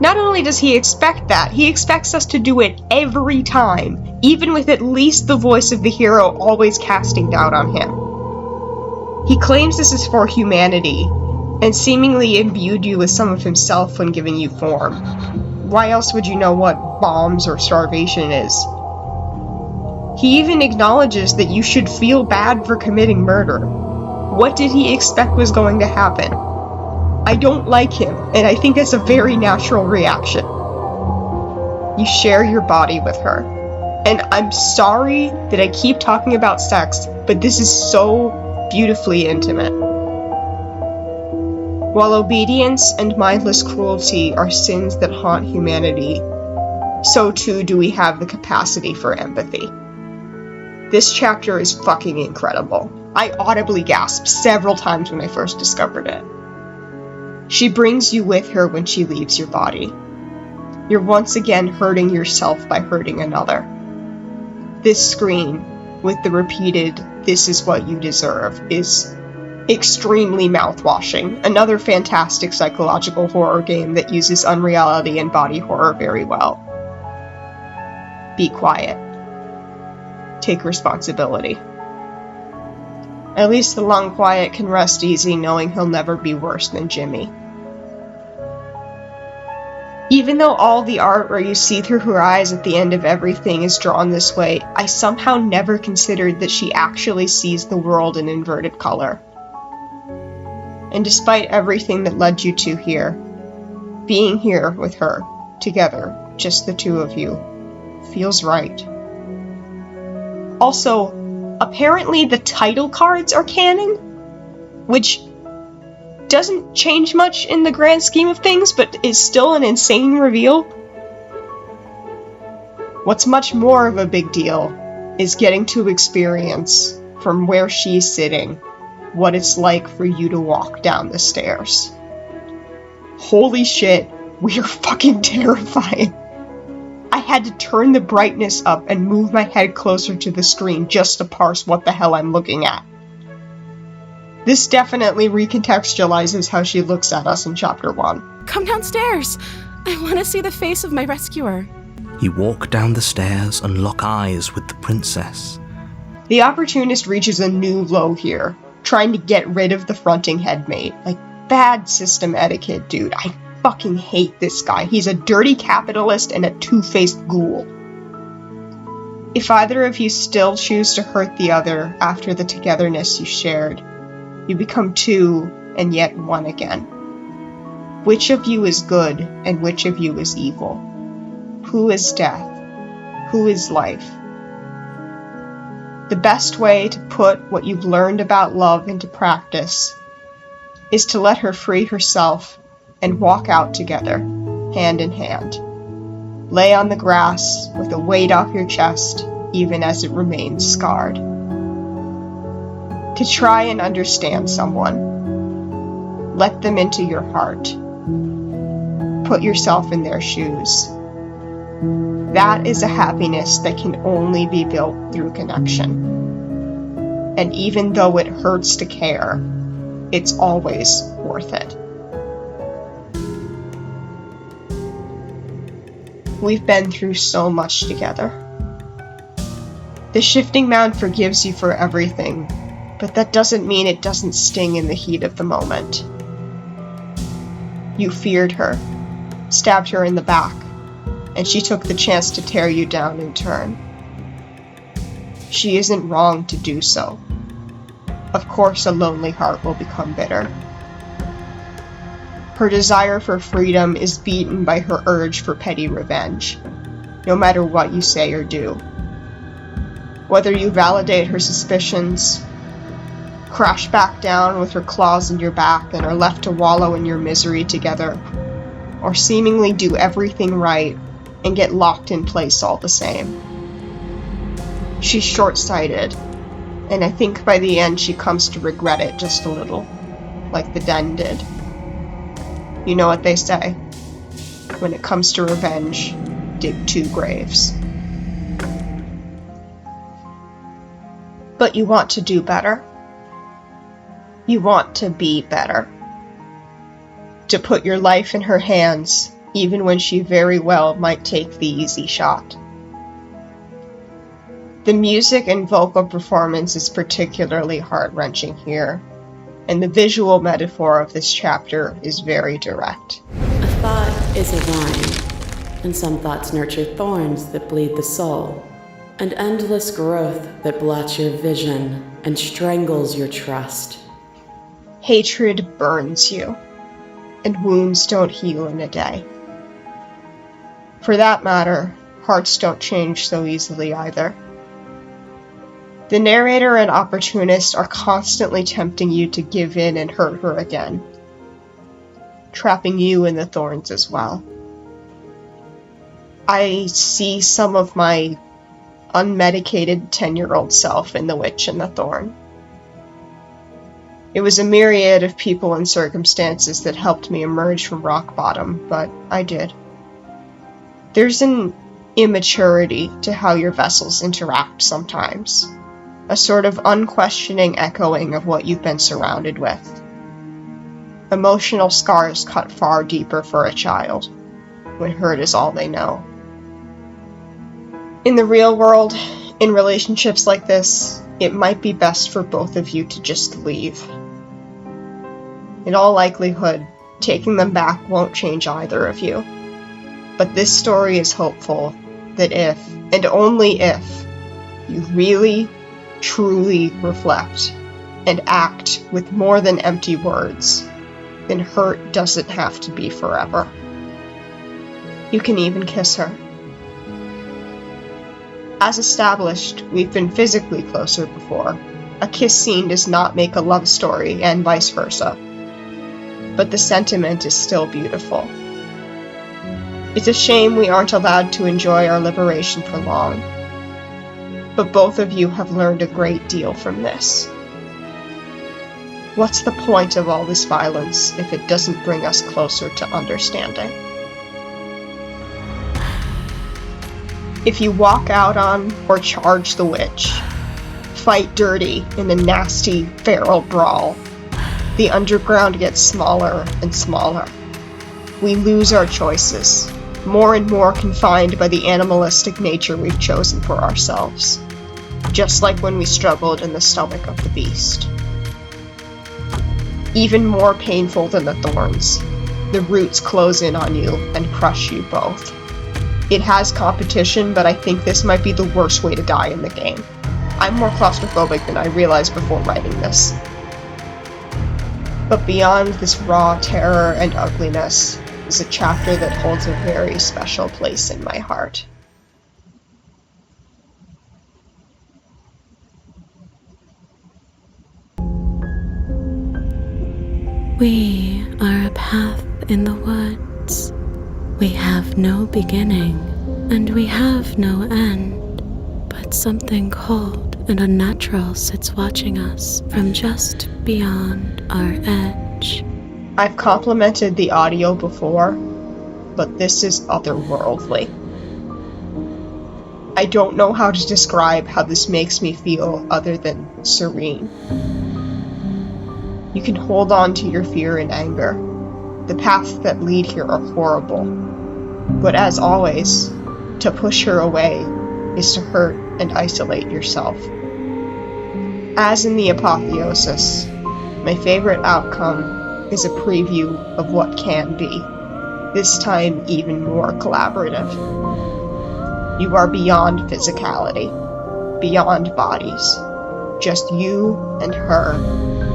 Not only does he expect that, he expects us to do it every time, even with at least the voice of the hero always casting doubt on him. He claims this is for humanity, and seemingly imbued you with some of himself when giving you form. Why else would you know what bombs or starvation is? He even acknowledges that you should feel bad for committing murder. What did he expect was going to happen? I don't like him, and I think it's a very natural reaction. You share your body with her. And I'm sorry that I keep talking about sex, but this is so beautifully intimate. While obedience and mindless cruelty are sins that haunt humanity, so too do we have the capacity for empathy. This chapter is fucking incredible. I audibly gasped several times when I first discovered it. She brings you with her when she leaves your body. You're once again hurting yourself by hurting another. This screen, with the repeated, "This is what you deserve," is extremely mouthwashing. Another fantastic psychological horror game that uses unreality and body horror very well. Be quiet. Take responsibility. At least the Long Quiet can rest easy knowing he'll never be worse than Jimmy. Even though all the art where you see through her eyes at the end of everything is drawn this way, I somehow never considered that she actually sees the world in inverted color. And despite everything that led you to here, being here with her, together, just the two of you, feels right. Also, apparently the title cards are canon, which doesn't change much in the grand scheme of things, but is still an insane reveal. What's much more of a big deal is getting to experience, from where she's sitting, what it's like for you to walk down the stairs. Holy shit, we are fucking terrifying. I had to turn the brightness up and move my head closer to the screen just to parse what the hell I'm looking at. This definitely recontextualizes how she looks at us in Chapter 1. Come downstairs. I want to see the face of my rescuer. You walk down the stairs and lock eyes with the princess. The opportunist reaches a new low here, trying to get rid of the fronting headmate. Like, bad system etiquette, dude. I fucking hate this guy. He's a dirty capitalist and a two-faced ghoul. If either of you still choose to hurt the other after the togetherness you shared, you become two and yet one again. Which of you is good and which of you is evil? Who is death? Who is life? The best way to put what you've learned about love into practice is to let her free herself and walk out together, hand in hand. Lay on the grass with a weight off your chest, even as it remains scarred. To try and understand someone, let them into your heart. Put yourself in their shoes. That is a happiness that can only be built through connection. And even though it hurts to care, it's always worth it. We've been through so much together. The shifting mound forgives you for everything, but that doesn't mean it doesn't sting in the heat of the moment. You feared her, stabbed her in the back, and she took the chance to tear you down in turn. She isn't wrong to do so. Of course, a lonely heart will become bitter. Her desire for freedom is beaten by her urge for petty revenge, no matter what you say or do. Whether you validate her suspicions, crash back down with her claws in your back and are left to wallow in your misery together, or seemingly do everything right and get locked in place all the same. She's short-sighted, and I think by the end she comes to regret it just a little, like the Den did. You know what they say, when it comes to revenge, dig 2 graves. But you want to do better. You want to be better. To put your life in her hands, even when she very well might take the easy shot. The music and vocal performance is particularly heart-wrenching here, and the visual metaphor of this chapter is very direct. A thought is a vine, and some thoughts nurture thorns that bleed the soul, and endless growth that blots your vision and strangles your trust. Hatred burns you, and wounds don't heal in a day. For that matter, hearts don't change so easily either. The narrator and opportunist are constantly tempting you to give in and hurt her again, trapping you in the thorns as well. I see some of my unmedicated 10-year-old self in The Witch and the Thorn. It was a myriad of people and circumstances that helped me emerge from rock bottom, but I did. There's an immaturity to how your vessels interact sometimes, a sort of unquestioning echoing of what you've been surrounded with. Emotional scars cut far deeper for a child, when hurt is all they know. In the real world, in relationships like this, it might be best for both of you to just leave. In all likelihood, taking them back won't change either of you. But this story is hopeful that if, and only if, you really, truly reflect and act with more than empty words, then hurt doesn't have to be forever. You can even kiss her. As established, we've been physically closer before. A kiss scene does not make a love story, and vice versa. But the sentiment is still beautiful. It's a shame we aren't allowed to enjoy our liberation for long. But both of you have learned a great deal from this. What's the point of all this violence if it doesn't bring us closer to understanding? If you walk out on or charge the witch, fight dirty in a nasty, feral brawl, the underground gets smaller and smaller. We lose our choices, more and more confined by the animalistic nature we've chosen for ourselves, just like when we struggled in the stomach of the beast. Even more painful than the thorns, the roots close in on you and crush you both. It has competition, but I think this might be the worst way to die in the game. I'm more claustrophobic than I realized before writing this. But beyond this raw terror and ugliness is a chapter that holds a very special place in my heart. We are a path in the woods. We have no beginning, and we have no end, but something cold and unnatural sits watching us from just beyond our edge. I've complimented the audio before, but this is otherworldly. I don't know how to describe how this makes me feel other than serene. You can hold on to your fear and anger. The paths that lead here are horrible. But as always, to push her away is to hurt and isolate yourself. As in the apotheosis, my favorite outcome is a preview of what can be, this time even more collaborative. You are beyond physicality, beyond bodies, just you and her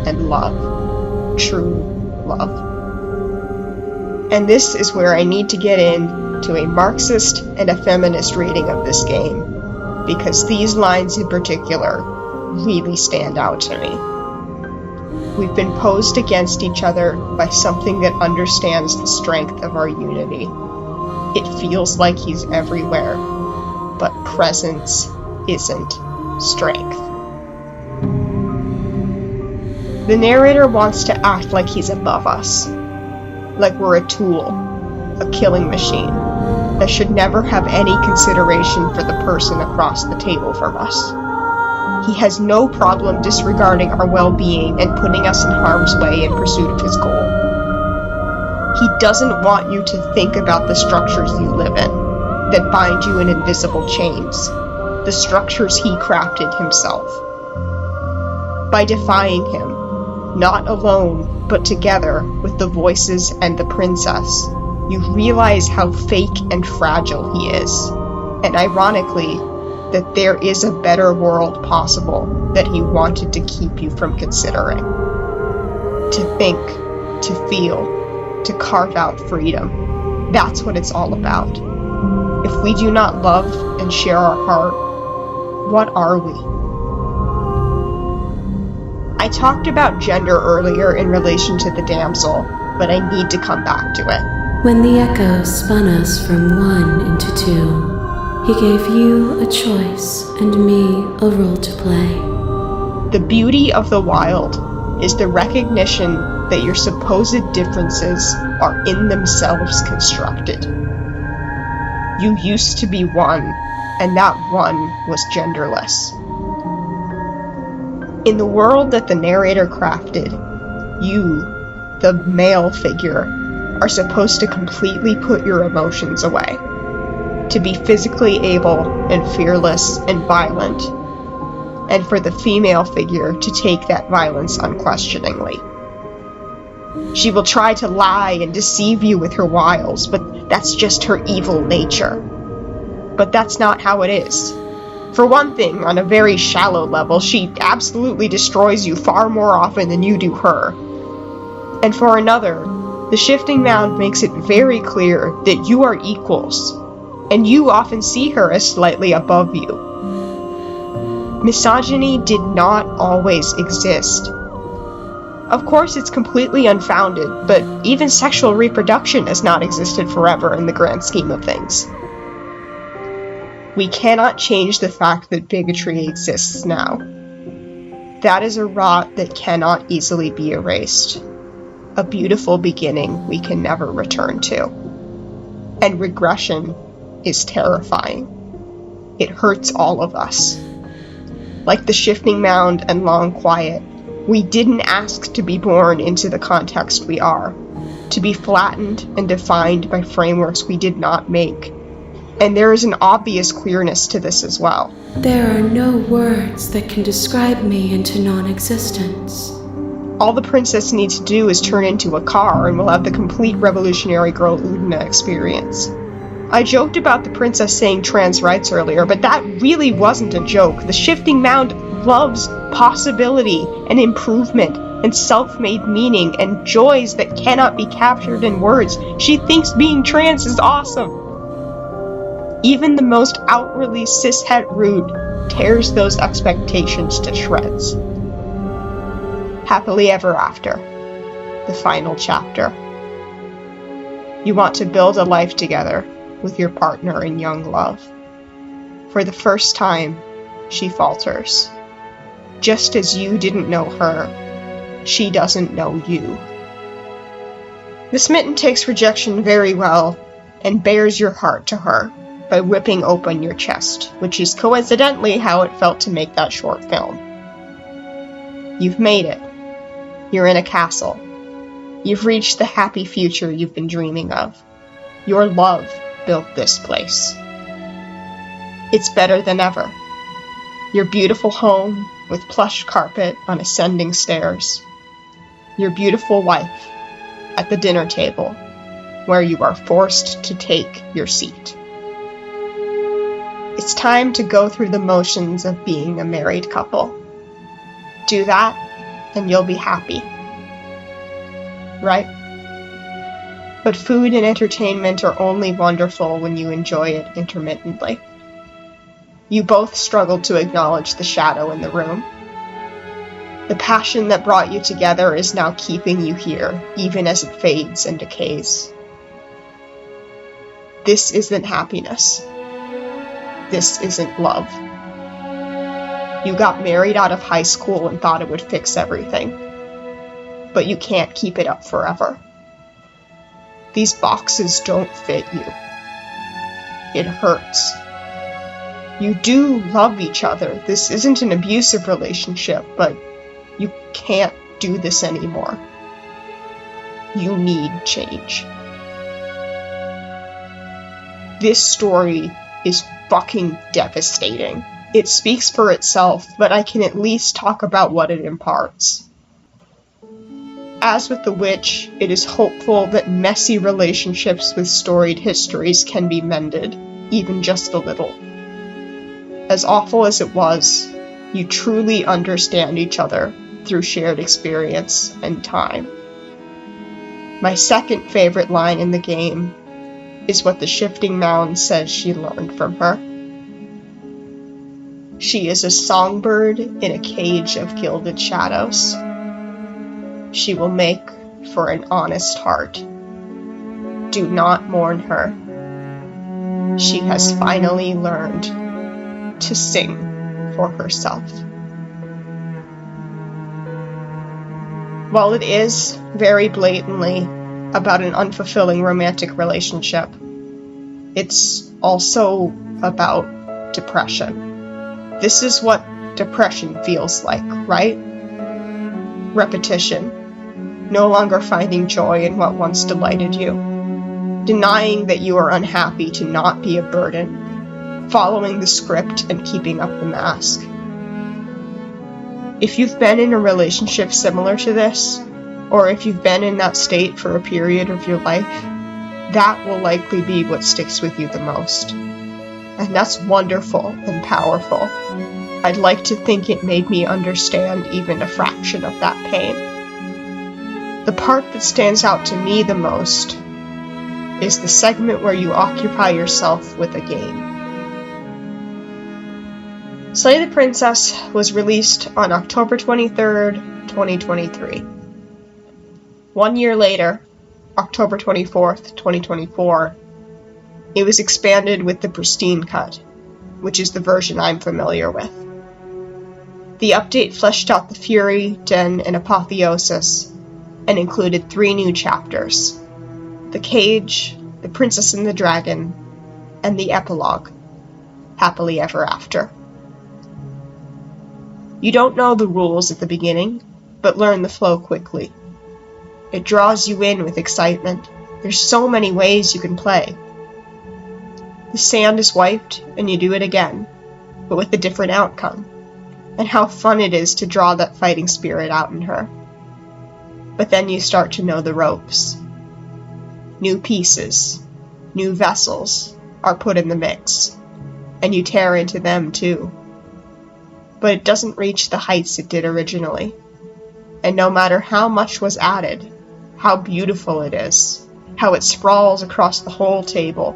and love, true love. And this is where I need to get into a Marxist and a feminist reading of this game, because these lines in particular really stand out to me. We've been posed against each other by something that understands the strength of our unity. It feels like he's everywhere, but presence isn't strength. The narrator wants to act like he's above us, like we're a tool, a killing machine, that should never have any consideration for the person across the table from us. He has no problem disregarding our well-being and putting us in harm's way in pursuit of his goal. He doesn't want you to think about the structures you live in, that bind you in invisible chains, the structures he crafted himself. By defying him, not alone, but together with the voices and the princess, you realize how fake and fragile he is, and ironically, that there is a better world possible that he wanted to keep you from considering. To think, to feel, to carve out freedom. That's what it's all about. If we do not love and share our heart, what are we? I talked about gender earlier in relation to the damsel, but I need to come back to it. When the echo spun us from one into two, he gave you a choice and me a role to play. The beauty of the wild is the recognition that your supposed differences are in themselves constructed. You used to be one, and that one was genderless. In the world that the narrator crafted, you, the male figure, are supposed to completely put your emotions away. To be physically able and fearless and violent, and for the female figure to take that violence unquestioningly. She will try to lie and deceive you with her wiles, but that's just her evil nature. But that's not how it is. For one thing, on a very shallow level, she absolutely destroys you far more often than you do her. And for another, the shifting mound makes it very clear that you are equals, and you often see her as slightly above you. Misogyny did not always exist. Of course, it's completely unfounded, but even sexual reproduction has not existed forever in the grand scheme of things. We cannot change the fact that bigotry exists now. That is a rot that cannot easily be erased. A beautiful beginning we can never return to. And regression is terrifying. It hurts all of us. Like the shifting mound and long quiet, we didn't ask to be born into the context we are, to be flattened and defined by frameworks we did not make. And there is an obvious queerness to this as well. There are no words that can describe me into non-existence. All the princess needs to do is turn into a car and we'll have the complete revolutionary girl Udina experience. I joked about the princess saying trans rights earlier, but that really wasn't a joke. The shifting mound loves possibility and improvement and self-made meaning and joys that cannot be captured in words. She thinks being trans is awesome. Even the most outwardly cishet rude tears those expectations to shreds. Happily ever after. the final chapter. You want to build a life together with your partner in young love. For the first time, she falters. Just as you didn't know her, she doesn't know you. The smitten takes rejection very well and bares your heart to her by ripping open your chest, which is coincidentally how it felt to make that short film. You've made it. You're in a castle. You've reached the happy future you've been dreaming of. Your love built this place. It's better than ever. Your beautiful home with plush carpet on ascending stairs. Your beautiful wife at the dinner table where you are forced to take your seat. It's time to go through the motions of being a married couple. Do that and you'll be happy. Right? But food and entertainment are only wonderful when you enjoy it intermittently. You both struggle to acknowledge the shadow in the room. The passion that brought you together is now keeping you here, even as it fades and decays. This isn't happiness. This isn't love. You got married out of high school and thought it would fix everything. But you can't keep it up forever. These boxes don't fit you. It hurts. You do love each other. This isn't an abusive relationship, but you can't do this anymore. You need change. This story is fucking devastating. It speaks for itself, but I can at least talk about what it imparts. As with The Witch, it is hopeful that messy relationships with storied histories can be mended, even just a little. As awful as it was, you truly understand each other through shared experience and time. My second favorite line in the game is what the shifting mound says she learned from her. She is a songbird in a cage of gilded shadows. She will make for an honest heart. Do not mourn her. She has finally learned to sing for herself. While it is very blatantly about an unfulfilling romantic relationship, it's also about depression. This is what depression feels like, right? Repetition. No longer finding joy in what once delighted you. Denying that you are unhappy to not be a burden. Following the script and keeping up the mask. If you've been in a relationship similar to this, or if you've been in that state for a period of your life, that will likely be what sticks with you the most. And that's wonderful and powerful. I'd like to think it made me understand even a fraction of that pain. The part that stands out to me the most is the segment where you occupy yourself with a game. Slay the Princess was released on October 23rd, 2023. 1 year later, October 24th, 2024, it was expanded with the Pristine Cut, which is the version I'm familiar with. The update fleshed out the Fury, Den, and Apotheosis, and included 3 new chapters: The Cage, The Princess and the Dragon, and the Epilogue, Happily Ever After. You don't know the rules at the beginning, but learn the flow quickly. It draws you in with excitement. There's so many ways you can play. The sand is wiped, and you do it again, but with a different outcome. And how fun it is to draw that fighting spirit out in her. But then you start to know the ropes. New pieces, new vessels are put in the mix, and you tear into them too. But it doesn't reach the heights it did originally. And no matter how much was added, how beautiful it is, how it sprawls across the whole table,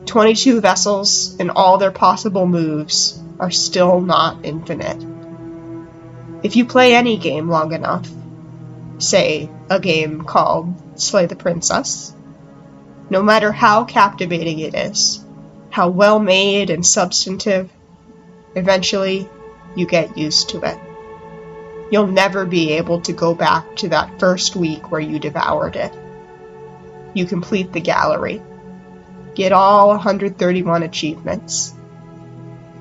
22 vessels and all their possible moves are still not infinite. If you play any game long enough, say, a game called Slay the Princess, no matter how captivating it is, how well made and substantive, eventually you get used to it. You'll never be able to go back to that first week where you devoured it. You complete the gallery, get all 131 achievements,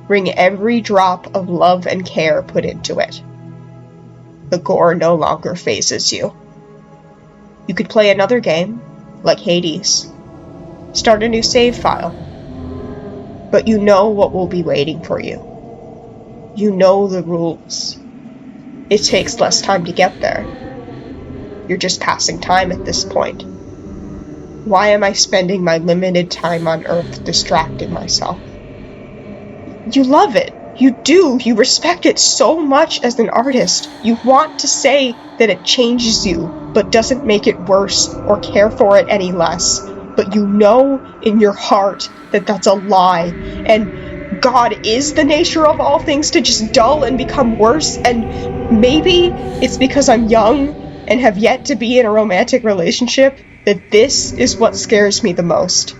bring every drop of love and care put into it. The gore no longer phases you. You could play another game, like Hades, start a new save file, but you know what will be waiting for you. You know the rules. It takes less time to get there. You're just passing time at this point. Why am I spending my limited time on Earth distracting myself? You love it. You do. You respect it so much as an artist. You want to say that it changes you, but doesn't make it worse or care for it any less. But you know in your heart that that's a lie. And God is the nature of all things to just dull and become worse. And maybe it's because I'm young and have yet to be in a romantic relationship that this is what scares me the most.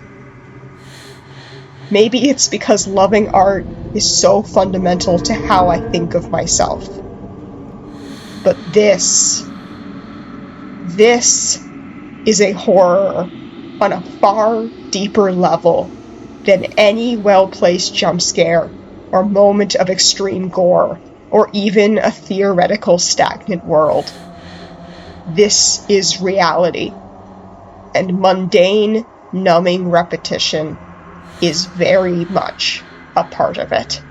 Maybe it's because loving art is so fundamental to how I think of myself. But this is a horror on a far deeper level than any well-placed jump scare or moment of extreme gore or even a theoretical stagnant world. This is reality, and mundane, numbing repetition is very much a part of it.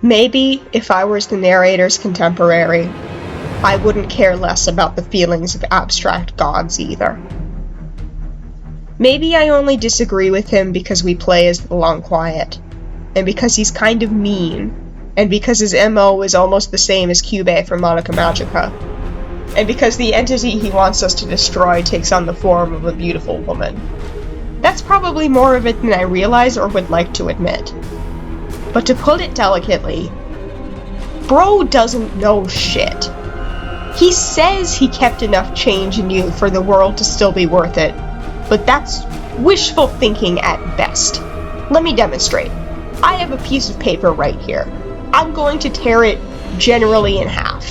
Maybe if I was the narrator's contemporary, I wouldn't care less about the feelings of abstract gods either. Maybe I only disagree with him because we play as the Long Quiet, and because he's kind of mean, and because his MO is almost the same as Cube from Monica Magica, and because the entity he wants us to destroy takes on the form of a beautiful woman. That's probably more of it than I realize or would like to admit. But to put it delicately, bro doesn't know shit. He says he kept enough change in you for the world to still be worth it, but that's wishful thinking at best. Let me demonstrate. I have a piece of paper right here. I'm going to tear it generally in half.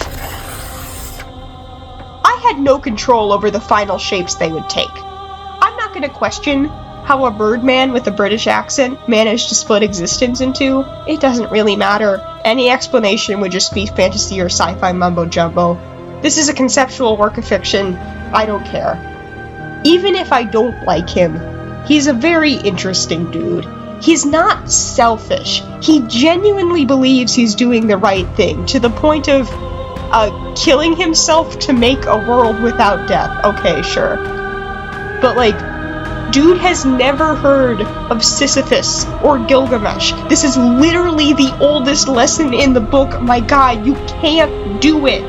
I had no control over the final shapes they would take. I'm not going to question how a birdman with a British accent managed to split existence in two. It doesn't really matter. Any explanation would just be fantasy or sci-fi mumbo-jumbo. This is a conceptual work of fiction. I don't care. Even if I don't like him, he's a very interesting dude. He's not selfish. He genuinely believes he's doing the right thing, to the point of killing himself to make a world without death. Okay, sure. But dude has never heard of Sisyphus or Gilgamesh. This is literally the oldest lesson in the book. My god, you can't do it.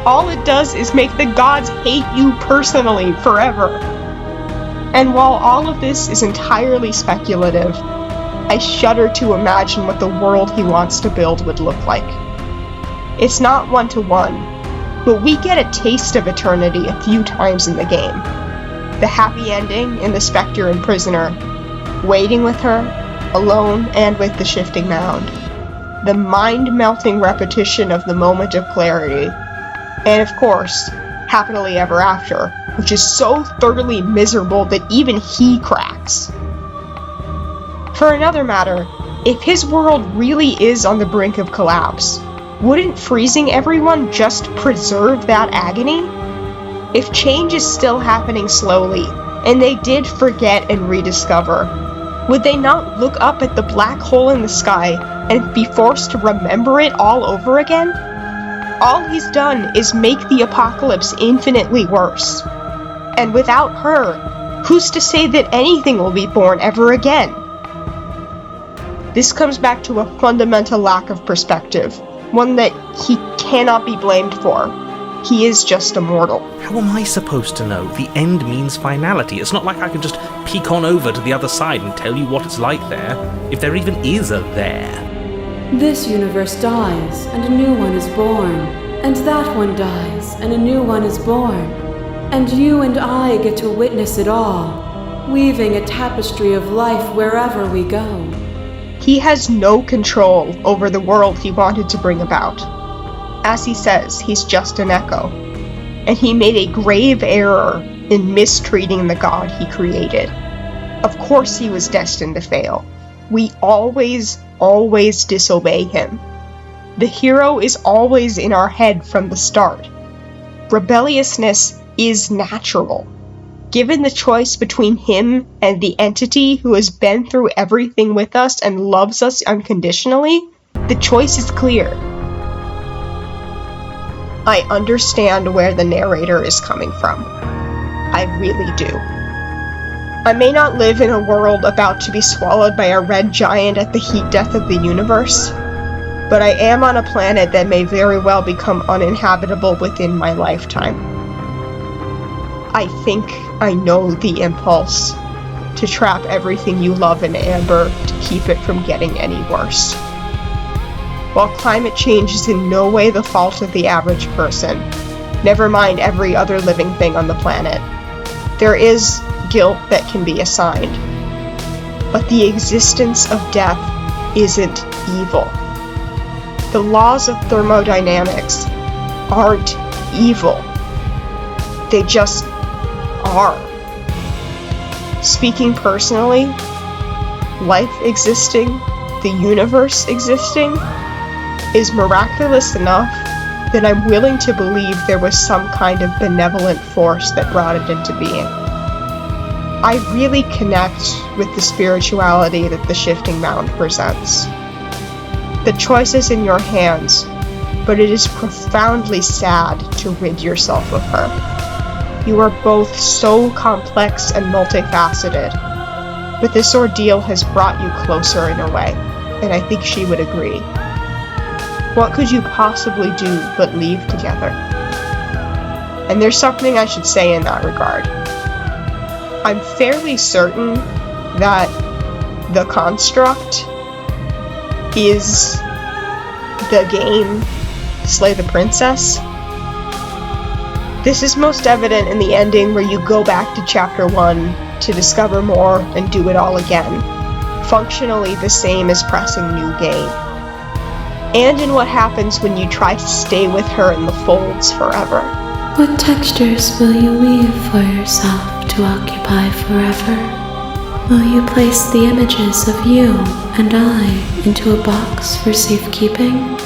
All it does is make the gods hate you personally forever. And while all of this is entirely speculative, I shudder to imagine what the world he wants to build would look like. It's not one-to-one, but we get a taste of eternity a few times in the game. The happy ending in The Spectre and Prisoner, waiting with her, alone and with the shifting mound, the mind-melting repetition of the moment of clarity, and of course, happily ever after, which is so thoroughly miserable that even he cracks. For another matter, if his world really is on the brink of collapse, wouldn't freezing everyone just preserve that agony? If change is still happening slowly, and they did forget and rediscover, would they not look up at the black hole in the sky and be forced to remember it all over again? All he's done is make the apocalypse infinitely worse. And without her, who's to say that anything will be born ever again? This comes back to a fundamental lack of perspective, one that he cannot be blamed for. He is just a mortal. How am I supposed to know? The end means finality. It's not like I can just peek on over to the other side and tell you what it's like there, if there even is a there. This universe dies, and a new one is born. And that one dies, and a new one is born. And you and I get to witness it all, weaving a tapestry of life wherever we go. He has no control over the world he wanted to bring about. As he says, he's just an echo. And he made a grave error in mistreating the God he created. Of course he was destined to fail. We always disobey him. The hero is always in our head from the start. Rebelliousness is natural. Given the choice between him and the entity who has been through everything with us and loves us unconditionally, the choice is clear. I understand where the narrator is coming from. I really do. I may not live in a world about to be swallowed by a red giant at the heat death of the universe, but I am on a planet that may very well become uninhabitable within my lifetime. I think I know the impulse to trap everything you love in amber to keep it from getting any worse. While climate change is in no way the fault of the average person, never mind every other living thing on the planet, there is guilt that can be assigned. But the existence of death isn't evil. The laws of thermodynamics aren't evil. They just are. Speaking personally, life existing, the universe existing, is miraculous enough that I'm willing to believe there was some kind of benevolent force that brought it into being. I really connect with the spirituality that the shifting mound presents. The choice is in your hands, but it is profoundly sad to rid yourself of her. You are both so complex and multifaceted, but this ordeal has brought you closer in a way, and I think she would agree. What could you possibly do but leave together? And there's something I should say in that regard. I'm fairly certain that the construct is the game Slay the Princess. This is most evident in the ending where you go back to chapter 1 to discover more and do it all again, functionally the same as pressing new game. And in what happens when you try to stay with her in the folds forever. What textures will you leave for yourself to occupy forever? Will you place the images of you and I into a box for safekeeping?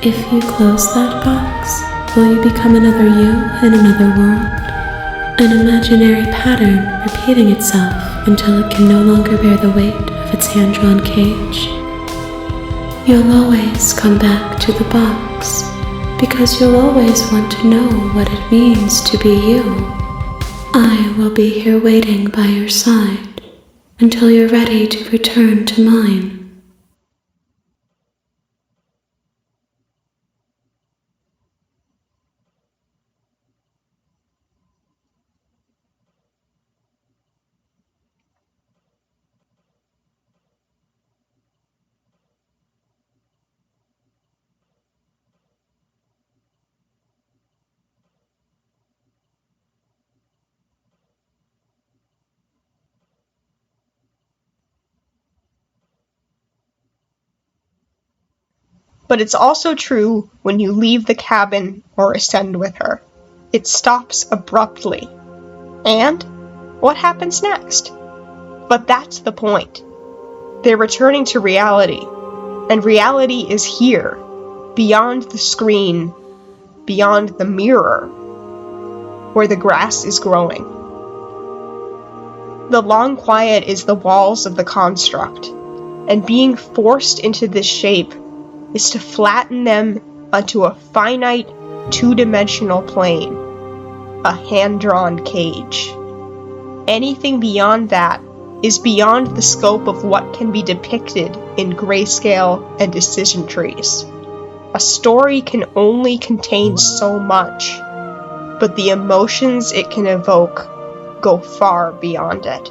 If you close that box, will you become another you in another world? An imaginary pattern repeating itself until it can no longer bear the weight of its hand-drawn cage. You'll always come back to the box, because you'll always want to know what it means to be you. I will be here waiting by your side until you're ready to return to mine. But it's also true when you leave the cabin or ascend with her. It stops abruptly. And what happens next? But that's the point. They're returning to reality. And reality is here, beyond the screen, beyond the mirror, where the grass is growing. The long quiet is the walls of the construct, and being forced into this shape is to flatten them onto a finite, two-dimensional plane, a hand-drawn cage. Anything beyond that is beyond the scope of what can be depicted in grayscale and decision trees. A story can only contain so much, but the emotions it can evoke go far beyond it.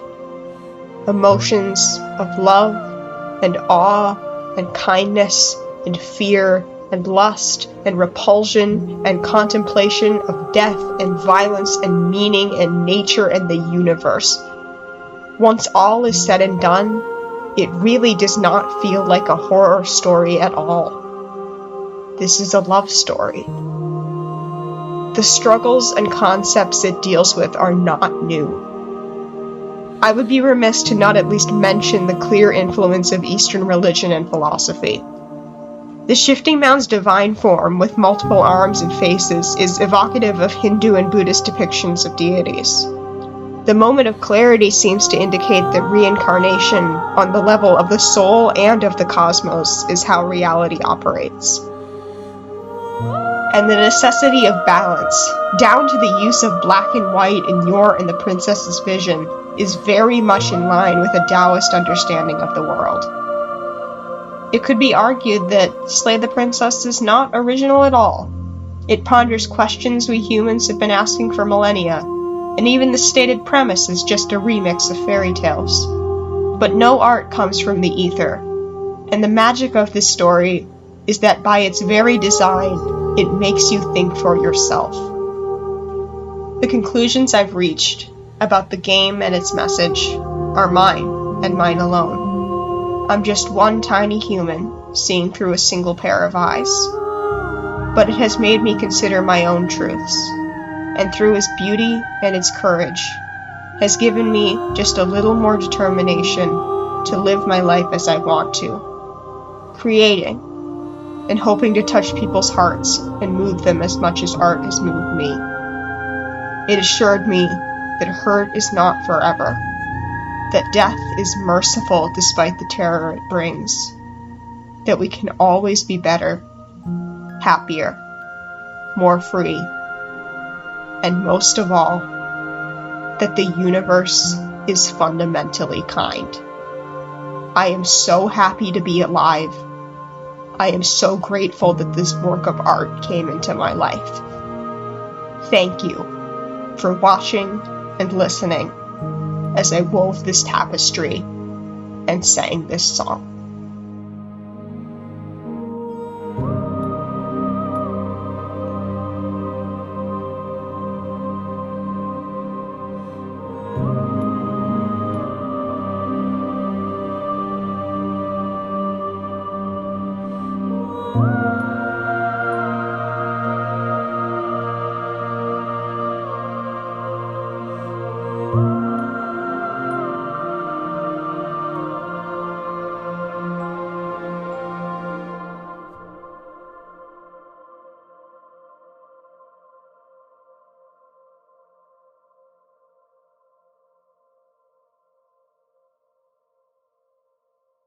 Emotions of love, and awe and kindness and fear and lust and repulsion and contemplation of death and violence and meaning and nature and the universe. Once all is said and done, it really does not feel like a horror story at all. This is a love story. The struggles and concepts it deals with are not new. I would be remiss to not at least mention the clear influence of Eastern religion and philosophy. The shifting mound's divine form, with multiple arms and faces, is evocative of Hindu and Buddhist depictions of deities. The moment of clarity seems to indicate that reincarnation, on the level of the soul and of the cosmos, is how reality operates. And the necessity of balance, down to the use of black and white in your and the princess's vision, is very much in line with a Taoist understanding of the world. It could be argued that Slay the Princess is not original at all. It ponders questions we humans have been asking for millennia, and even the stated premise is just a remix of fairy tales. But no art comes from the ether, and the magic of this story is that by its very design, it makes you think for yourself. The conclusions I've reached about the game and its message are mine and mine alone. I'm just one tiny human seeing through a single pair of eyes. But it has made me consider my own truths, and through its beauty and its courage, has given me just a little more determination to live my life as I want to, creating and hoping to touch people's hearts and move them as much as art has moved me. It assured me that hurt is not forever, that death is merciful despite the terror it brings, that we can always be better, happier, more free, and most of all, that the universe is fundamentally kind. I am so happy to be alive. I am so grateful that this work of art came into my life. Thank you for watching and listening as I wove this tapestry and sang this song.